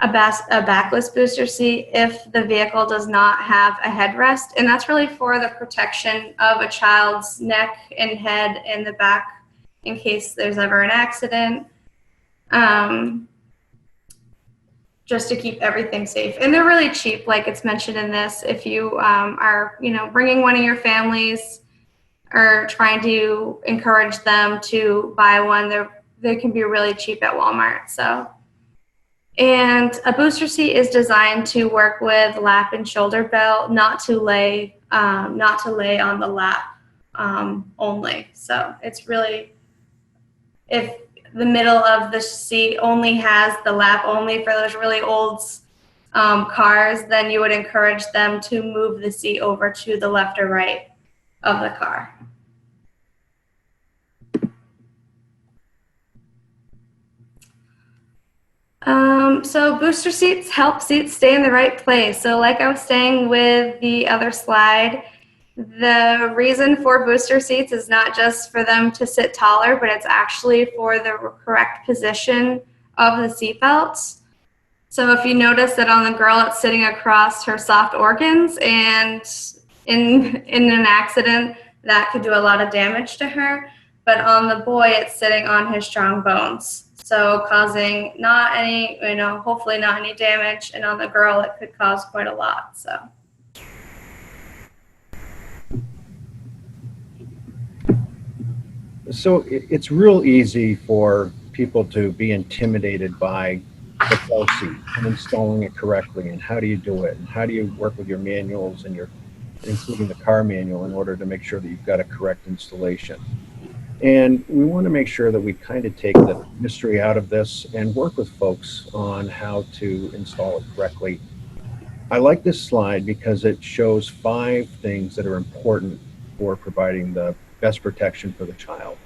a backless booster seat if the vehicle does not have a headrest. And that's really for the protection of a child's neck and head and the back in case there's ever an accident. Just to keep everything safe. And they're really cheap, like it's mentioned in this. If you are, bringing one of your families or trying to encourage them to buy one, they can be really cheap at Walmart. So, and a booster seat is designed to work with lap and shoulder belt, not to lay on the lap only. So it's really, if the middle of the seat only has the lap only for those really old cars, then you would encourage them to move the seat over to the left or right of the car. So booster seats help seats stay in the right place. So like I was saying with the other slide, the reason for booster seats is not just for them to sit taller, but it's actually for the correct position of the seat belts. So if you notice that on the girl, it's sitting across her soft organs, and in an accident, that could do a lot of damage to her. But on the boy, it's sitting on his strong bones. So causing not any, hopefully not any damage. And on the girl, it could cause quite a lot, so. So it's real easy for people to be intimidated by the car seat and installing it correctly, and how do you do it, and how do you work with your manuals and including the car manual in order to make sure that you've got a correct installation. And we want to make sure that we kind of take the mystery out of this and work with folks on how to install it correctly. I like this slide because it shows 5 things that are important for providing the best protection for the child: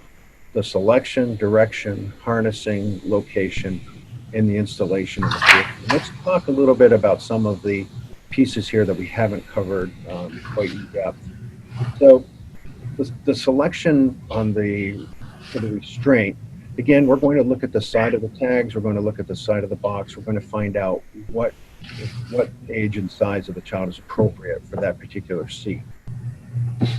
the selection, direction, harnessing, location, and the installation of the vehicle. Let's talk a little bit about some of the pieces here that we haven't covered quite in depth. So the selection for the restraint, again, we're going to look at the side of the tags, we're going to look at the side of the box, we're going to find out what age and size of the child is appropriate for that particular seat.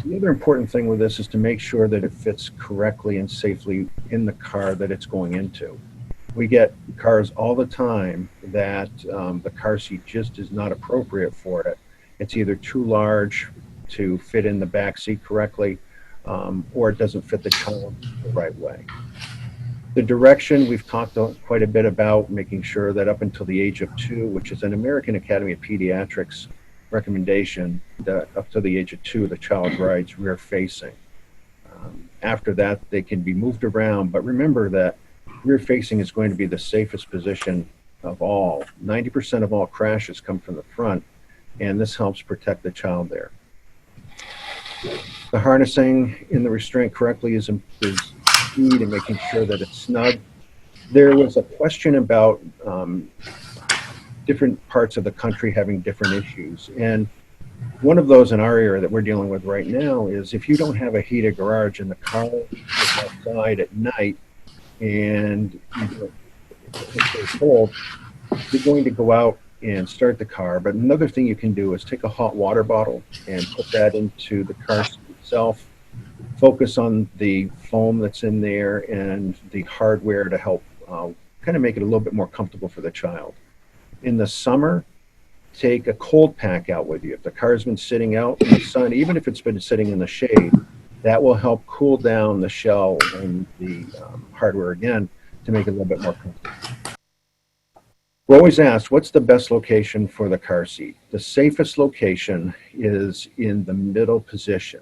The other important thing with this is to make sure that it fits correctly and safely in the car that it's going into. We get cars all the time that the car seat just is not appropriate for it. It's either too large to fit in the back seat correctly, or it doesn't fit the child the right way. The direction, we've talked quite a bit about making sure that up until the age of 2, which is an American Academy of Pediatrics recommendation, that up to the age of 2, the child rides rear facing. After that, they can be moved around, but remember that rear facing is going to be the safest position of all. 90% of all crashes come from the front, and this helps protect the child there. The harnessing in the restraint correctly is key to making sure that it's snug. There was a question about different parts of the country having different issues, and one of those in our area that we're dealing with right now is if you don't have a heated garage and the car is outside at night and it's cold, you're going to go out and start the car. But another thing you can do is take a hot water bottle and put that into the car seat itself. Focus on the foam that's in there and the hardware to help kind of make it a little bit more comfortable for the child. In the summer, take a cold pack out with you. If the car's been sitting out in the sun, even if it's been sitting in the shade, that will help cool down the shell and the hardware again to make it a little bit more comfortable. We're always asked, what's the best location for the car seat? The safest location is in the middle position,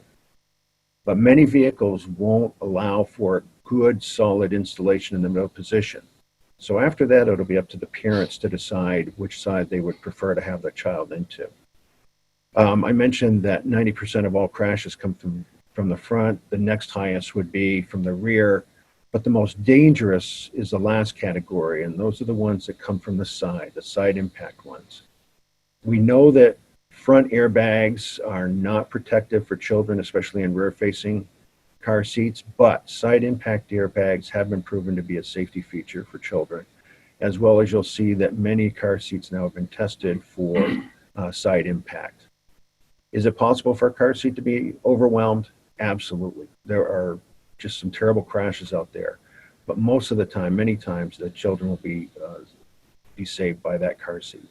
but many vehicles won't allow for good, solid installation in the middle position. So after that, it'll be up to the parents to decide which side they would prefer to have the child into. I mentioned that 90% of all crashes come from the front. The next highest would be from the rear, but the most dangerous is the last category, and those are the ones that come from the side impact ones. We know that front airbags are not protective for children, especially in rear-facing car seats, but side impact airbags have been proven to be a safety feature for children, as well as you'll see that many car seats now have been tested for side impact. Is it possible for a car seat to be overwhelmed? Absolutely. There are just some terrible crashes out there, but most of the time, many times, the children will be saved by that car seat.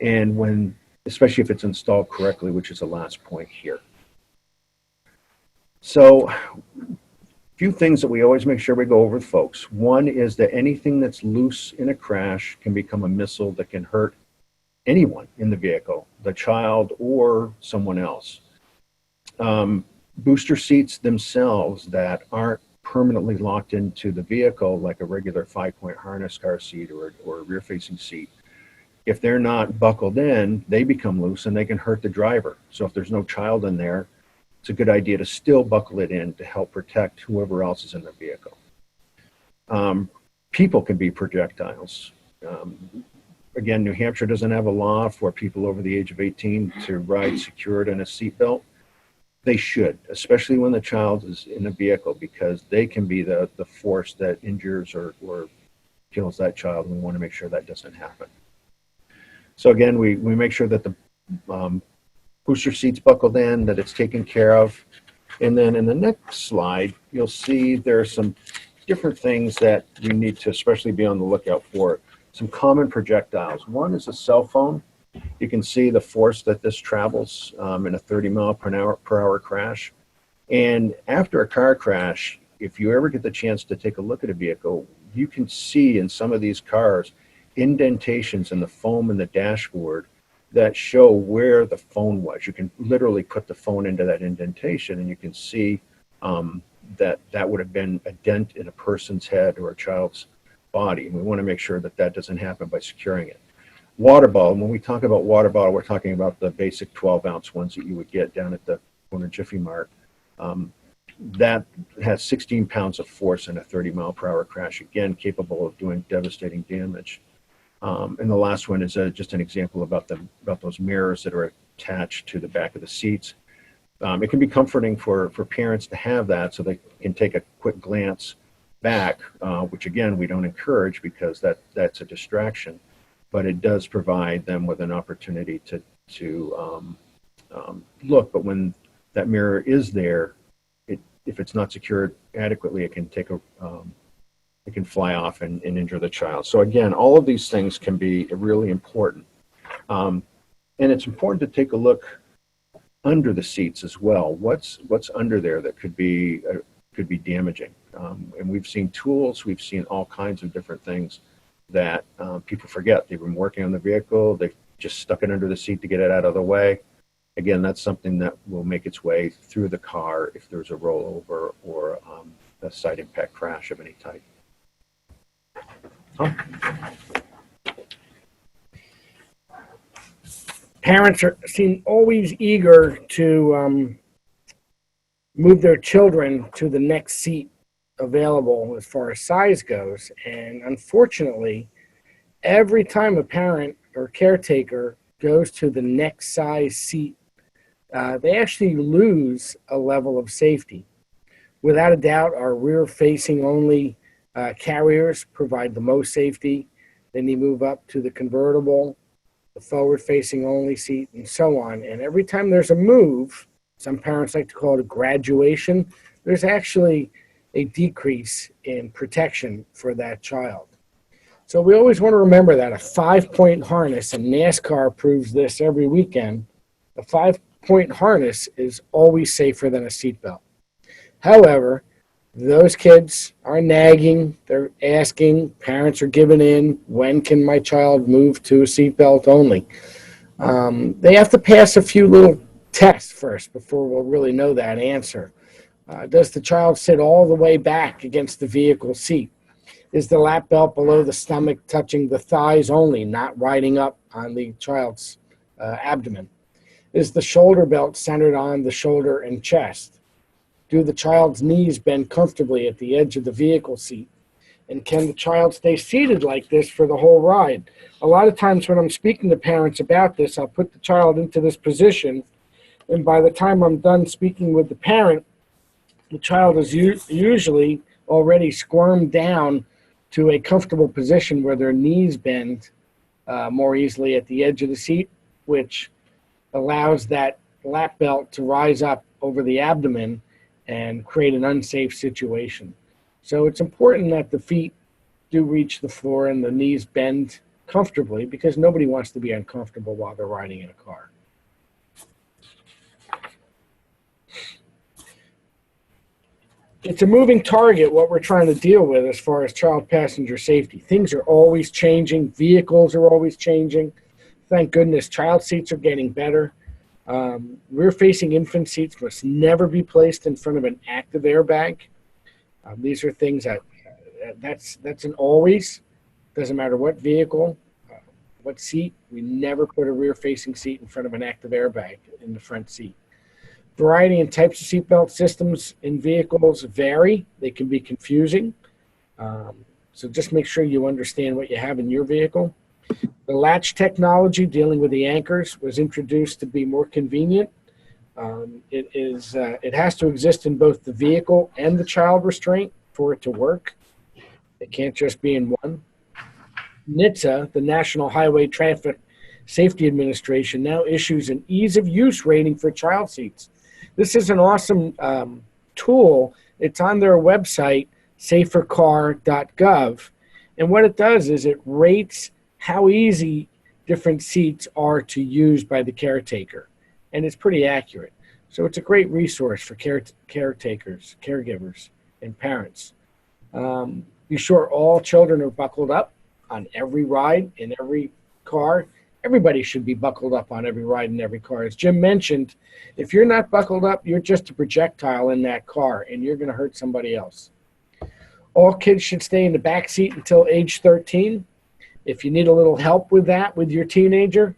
And when, especially if it's installed correctly, which is the last point here. So, a few things that we always make sure we go over with folks. One is that anything that's loose in a crash can become a missile that can hurt anyone in the vehicle, the child or someone else. Booster seats themselves that aren't permanently locked into the vehicle like a regular 5-point harness car seat or a rear-facing seat, if they're not buckled in, they become loose and they can hurt the driver. So if there's no child in there, it's a good idea to still buckle it in to help protect whoever else is in the vehicle. People can be projectiles. Again, New Hampshire doesn't have a law for people over the age of 18 to ride secured in a seatbelt. They should, especially when the child is in a vehicle, because they can be the force that injures or kills that child, and we want to make sure that doesn't happen. So again, we make sure that the booster seat's buckled in, that it's taken care of. And then in the next slide, you'll see there are some different things that we need to especially be on the lookout for. Some common projectiles. One is a cell phone. You can see the force that this travels in a 30 mile per hour crash. And after a car crash, if you ever get the chance to take a look at a vehicle, you can see in some of these cars indentations in the foam and the dashboard that show where the phone was. You can literally put the phone into that indentation and you can see that would have been a dent in a person's head or a child's body. And we want to make sure that that doesn't happen by securing it. Water bottle, when we talk about water bottle, we're talking about the basic 12-ounce ones that you would get down at the corner Jiffy Mart. That has 16 pounds of force in a 30 mile per hour crash, again, capable of doing devastating damage. And the last one is just an example about those mirrors that are attached to the back of the seats. It can be comforting for parents to have that so they can take a quick glance back, which again, we don't encourage because that's a distraction, but it does provide them with an opportunity to look. But when that mirror is there, if it's not secured adequately, it can take it can fly off and injure the child. So again, all of these things can be really important. And it's important to take a look under the seats as well. What's under there that could be damaging? And we've seen tools, we've seen all kinds of different things that people forget. They've been working on the vehicle, they just stuck it under the seat to get it out of the way. Again, that's something that will make its way through the car if there's a rollover or a side impact crash of any type. Parents seem always eager to move their children to the next seat available as far as size goes. And unfortunately, every time a parent or caretaker goes to the next size seat, they actually lose a level of safety. Without a doubt, our rear-facing only carriers provide the most safety. Then you move up to the convertible, the forward-facing only seat, and so on. And every time there's a move, some parents like to call it a graduation, there's actually a decrease in protection for that child. So we always want to remember that a 5-point harness, and NASCAR proves this every weekend, a 5-point harness is always safer than a seatbelt. However, those kids are nagging, they're asking, parents are giving in, when can my child move to a seatbelt only? They have to pass a few little tests first before we'll really know that answer. Does the child sit all the way back against the vehicle seat? Is the lap belt below the stomach touching the thighs only, not riding up on the child's abdomen? Is the shoulder belt centered on the shoulder and chest? Do the child's knees bend comfortably at the edge of the vehicle seat? And can the child stay seated like this for the whole ride? A lot of times when I'm speaking to parents about this, I'll put the child into this position, and by the time I'm done speaking with the parent, the child is usually already squirmed down to a comfortable position where their knees bend more easily at the edge of the seat, which allows that lap belt to rise up over the abdomen and create an unsafe situation. So it's important that the feet do reach the floor and the knees bend comfortably, because nobody wants to be uncomfortable while they're riding in a car. It's a moving target, what we're trying to deal with as far as child passenger safety. Things are always changing. Vehicles are always changing. Thank goodness child seats are getting better. Rear-facing infant seats must never be placed in front of an active airbag. These are things that's an always. Doesn't matter what vehicle, what seat. We never put a rear-facing seat in front of an active airbag in the front seat. Variety and types of seatbelt systems in vehicles vary. They can be confusing. So just make sure you understand what you have in your vehicle. The latch technology dealing with the anchors was introduced to be more convenient. It has to exist in both the vehicle and the child restraint for it to work. It can't just be in one. NHTSA, the National Highway Traffic Safety Administration, now issues an ease of use rating for child seats. This is an awesome tool. It's on their website, safercar.gov. And what it does is it rates how easy different seats are to use by the caretaker. And it's pretty accurate. So it's a great resource for caretakers, caregivers, and parents. Be sure all children are buckled up on every ride in every car. Everybody should be buckled up on every ride in every car. As Jim mentioned, if you're not buckled up, you're just a projectile in that car, and you're going to hurt somebody else. All kids should stay in the back seat until age 13. If you need a little help with that with your teenager,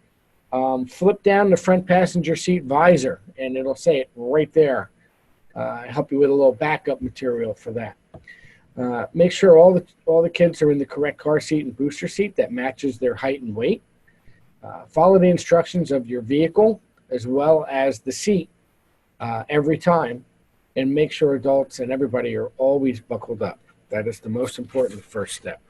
flip down the front passenger seat visor, and it'll say it right there. Help you with a little backup material for that. Make sure all the kids are in the correct car seat and booster seat that matches their height and weight. Follow the instructions of your vehicle as well as the seat every time, and make sure adults and everybody are always buckled up. That is the most important first step.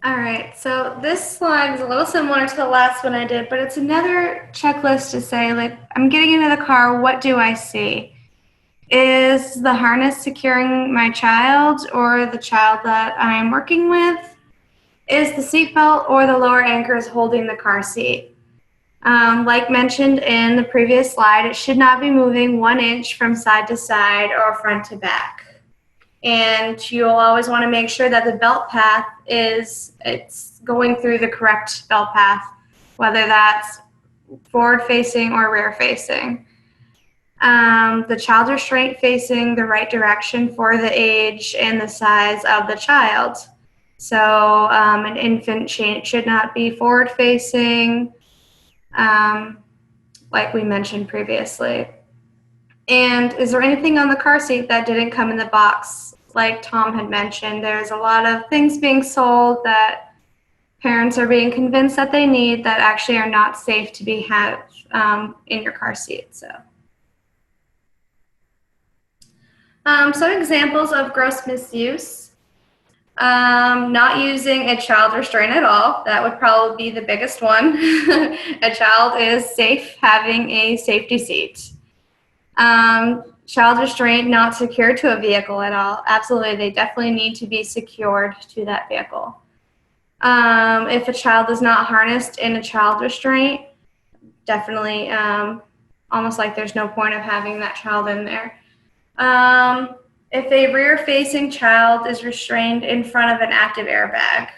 All right, so this slide is a little similar to the last one I did, but it's another checklist to say, like, I'm getting into the car, what do I see? Is the harness securing my child or the child that I'm working with? Is the seatbelt or the lower anchors holding the car seat? Like mentioned in the previous slide, it should not be moving 1 inch from side to side or front to back. And you'll always want to make sure that the belt path it's going through the correct belt path, whether that's forward facing or rear facing. The child restraint facing the right direction for the age and the size of the child. So an infant should not be forward facing, like we mentioned previously. And is there anything on the car seat that didn't come in the box? Like Tom had mentioned, there's a lot of things being sold that parents are being convinced that they need that actually are not safe to be had in your car seat. So some examples of gross misuse. Not using a child restraint at all. That would probably be the biggest one. A child is safe having a safety seat. Child restraint not secured to a vehicle at all. Absolutely, they definitely need to be secured to that vehicle. If a child is not harnessed in a child restraint, definitely almost like there's no point of having that child in there. If a rear-facing child is restrained in front of an active airbag,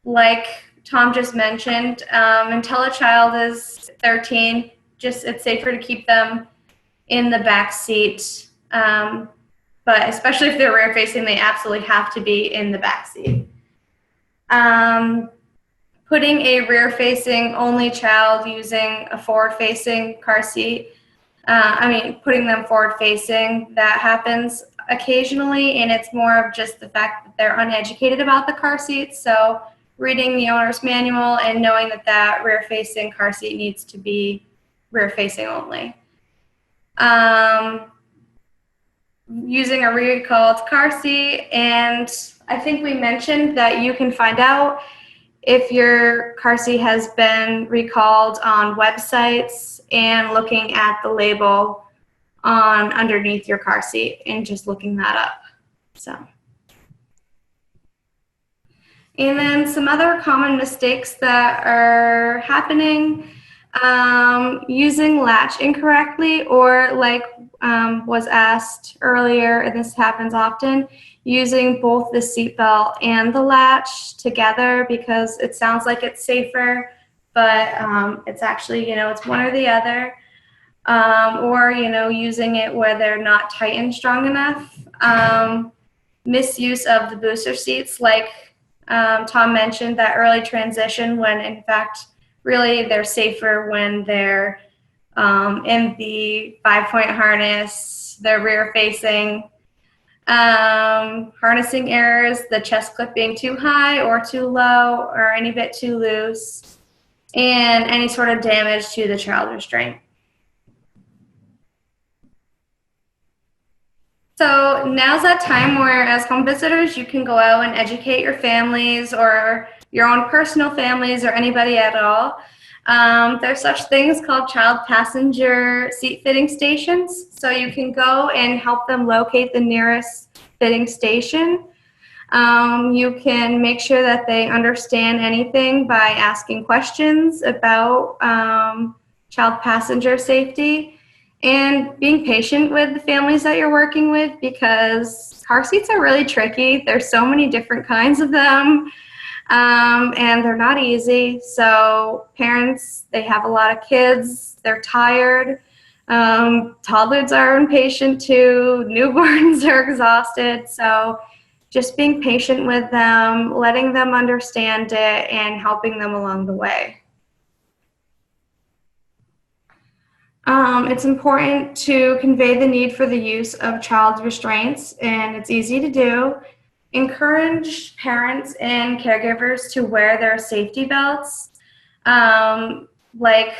like Tom just mentioned, until a child is 13, it's safer to keep them in the back seat. But especially if they're rear-facing, they absolutely have to be in the back seat. Putting a rear-facing only child using a forward-facing car seat putting them forward facing. That happens occasionally, and it's more of just the fact that they're uneducated about the car seat. So reading the owner's manual and knowing that that rear facing car seat needs to be rear facing only. Using a recalled car seat, and I think we mentioned that you can find out if your car seat has been recalled on websites and looking at the label on underneath your car seat and just looking that up. So, and then some other common mistakes that are happening, using latch incorrectly, or like was asked earlier, and this happens often, using both the seatbelt and the latch together because it sounds like it's safer, but it's actually, it's one or the other. Or, using it where they're not tightened strong enough. Misuse of the booster seats, like Tom mentioned, that early transition when in fact, really they're safer when they're in the 5-point harness, they're rear facing. Harnessing errors, the chest clip being too high or too low or any bit too loose, and any sort of damage to the child restraint. So now's that time where as home visitors, you can go out and educate your families or your own personal families or anybody at all. There's such things called child passenger seat fitting stations. So you can go and help them locate the nearest fitting station. You can make sure that they understand anything by asking questions about child passenger safety. And being patient with the families that you're working with, because car seats are really tricky. There's so many different kinds of them, and they're not easy. So parents, they have a lot of kids, they're tired. Toddlers are impatient too. Newborns are exhausted. So just being patient with them, letting them understand it, and helping them along the way. It's important to convey the need for the use of child restraints, and it's easy to do. Encourage parents and caregivers to wear their safety belts. Like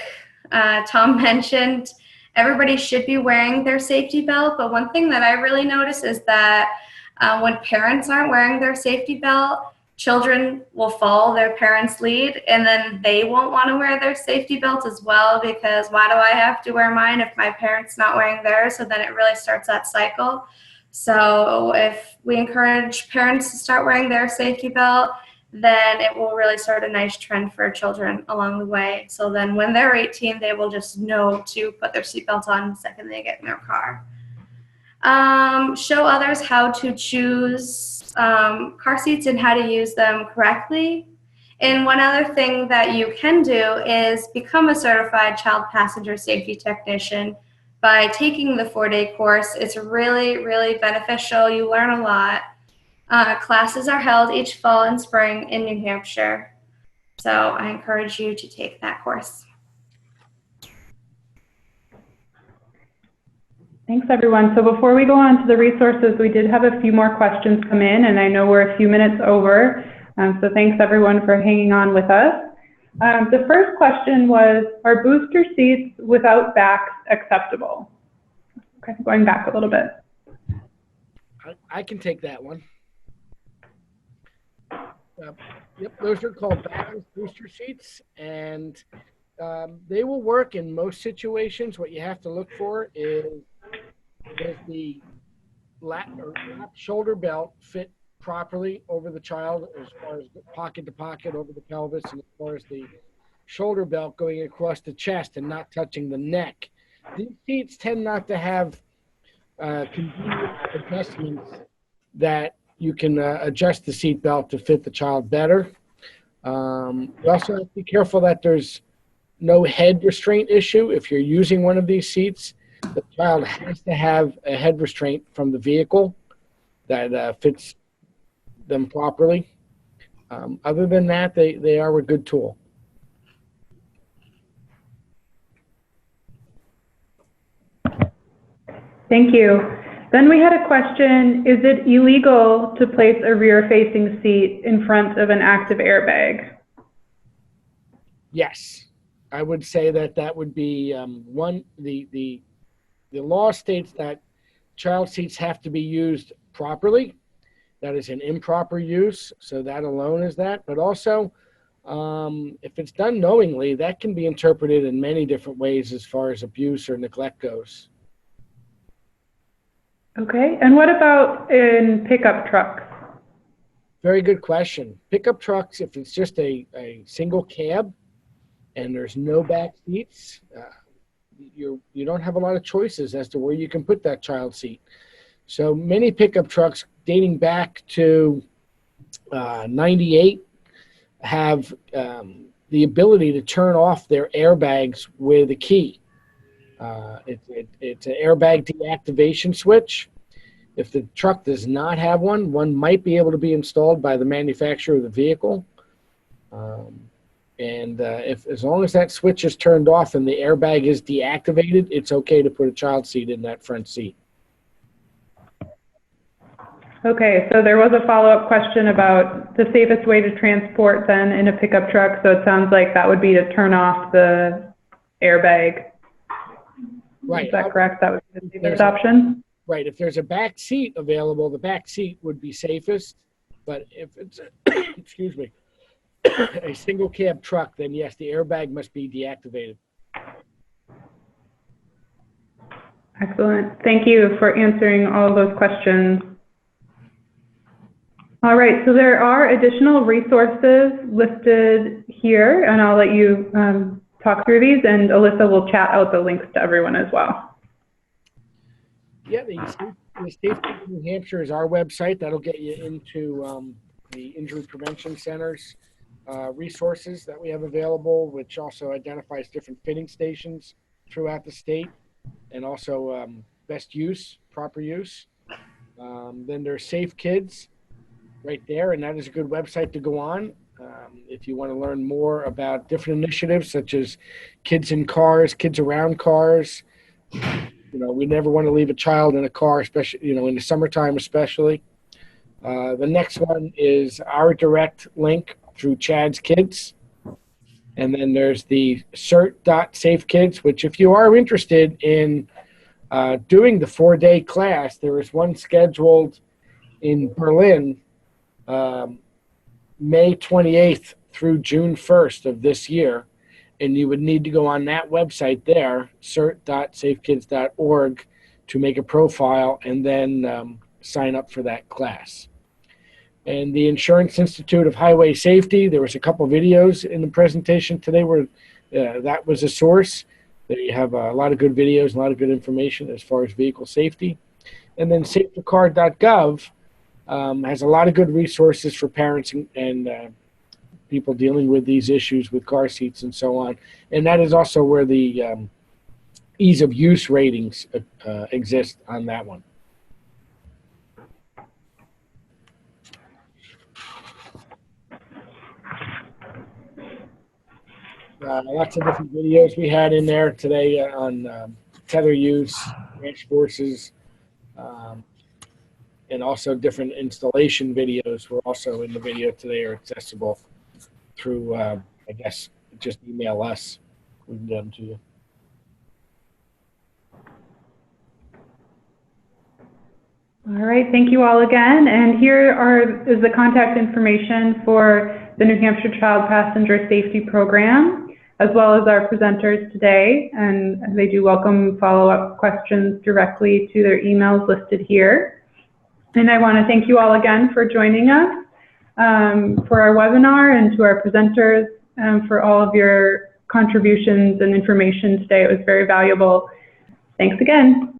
Tom mentioned, everybody should be wearing their safety belt, but one thing that I really notice is that when parents aren't wearing their safety belt, children will follow their parents' lead, and then they won't want to wear their safety belt as well, because why do I have to wear mine if my parent's not wearing theirs? So then it really starts that cycle. So if we encourage parents to start wearing their safety belt, then it will really start a nice trend for children along the way. So then when they're 18, they will just know to put their seatbelt on the second they get in their car. Show others how to choose car seats and how to use them correctly. And one other thing that you can do is become a certified child passenger safety technician by taking the 4-day course. It's really, really beneficial. You learn a lot. Classes are held each fall and spring in New Hampshire. So I encourage you to take that course. Thanks, everyone. So before we go on to the resources, we did have a few more questions come in, and I know we're a few minutes over. So thanks, everyone, for hanging on with us. The first question was, are booster seats without backs acceptable? Okay, going back a little bit. I can take that one. Yep, those are called balanced booster seats, and they will work in most situations. What you have to look for is, does the lap shoulder belt fit properly over the child, as far as pocket to pocket over the pelvis, and as far as the shoulder belt going across the chest and not touching the neck. These seats tend not to have convenient adjustments that you can adjust the seat belt to fit the child better. You also have to be careful that there's no head restraint issue. If you're using one of these seats, the child has to have a head restraint from the vehicle that fits them properly. Other than that, they are a good tool. Thank you. Then we had a question, is it illegal to place a rear-facing seat in front of an active airbag? Yes, I would say that that would be the law states that child seats have to be used properly. That is an improper use, so that alone is that. But also, if it's done knowingly, that can be interpreted in many different ways as far as abuse or neglect goes. Okay, and what about in pickup trucks? Very good question. Pickup trucks, if it's just a single cab and there's no back seats, you don't have a lot of choices as to where you can put that child seat. So many pickup trucks dating back to 98 have the ability to turn off their airbags with a key. It's an airbag deactivation switch. If the truck does not have one, one might be able to be installed by the manufacturer of the vehicle. As long as that switch is turned off and the airbag is deactivated, it's okay to put a child seat in that front seat. Okay, so there was a follow-up question about the safest way to transport then in a pickup truck. So it sounds like that would be to turn off the airbag. Right. Is that correct? That would be the safest option? Right. If there's a back seat available, the back seat would be safest. But if it's, excuse me, a single cab truck, then yes, the airbag must be deactivated. Excellent. Thank you for answering all those questions. All right, so there are additional resources listed here, and I'll let you talk through these, and Alyssa will chat out the links to everyone as well. Yeah, the Safety of New Hampshire is our website. That'll get you into the Injury Prevention Center's resources that we have available, which also identifies different fitting stations throughout the state, and also best use, proper use. Then there's Safe Kids right there, and that is a good website to go on if you want to learn more about different initiatives such as kids in cars, kids around cars. We never want to leave a child in a car, especially in the summertime especially. The next one is our direct link through Chad's Kids. And then there's the cert.safekids, which if you are interested in doing the 4-day class, there is one scheduled in Berlin, May 28th through June 1st of this year. And you would need to go on that website there, cert.safekids.org, to make a profile and then sign up for that class. And the Insurance Institute of Highway Safety, there was a couple videos in the presentation today where that was a source. They have a lot of good videos, a lot of good information as far as vehicle safety. And then safethecar.gov has a lot of good resources for parents and people dealing with these issues with car seats and so on. And that is also where the ease of use ratings exist on that one. Lots of different videos we had in there today on tether use, branch forces, and also different installation videos were also in the video today, are accessible through, I guess, just email us. We can get them to you. All right, thank you all again. And here is the contact information for the New Hampshire Child Passenger Safety Program, as well as our presenters today. And they do welcome follow-up questions directly to their emails listed here. And I want to thank you all again for joining us for our webinar, and to our presenters for all of your contributions and information today. It was very valuable. Thanks again.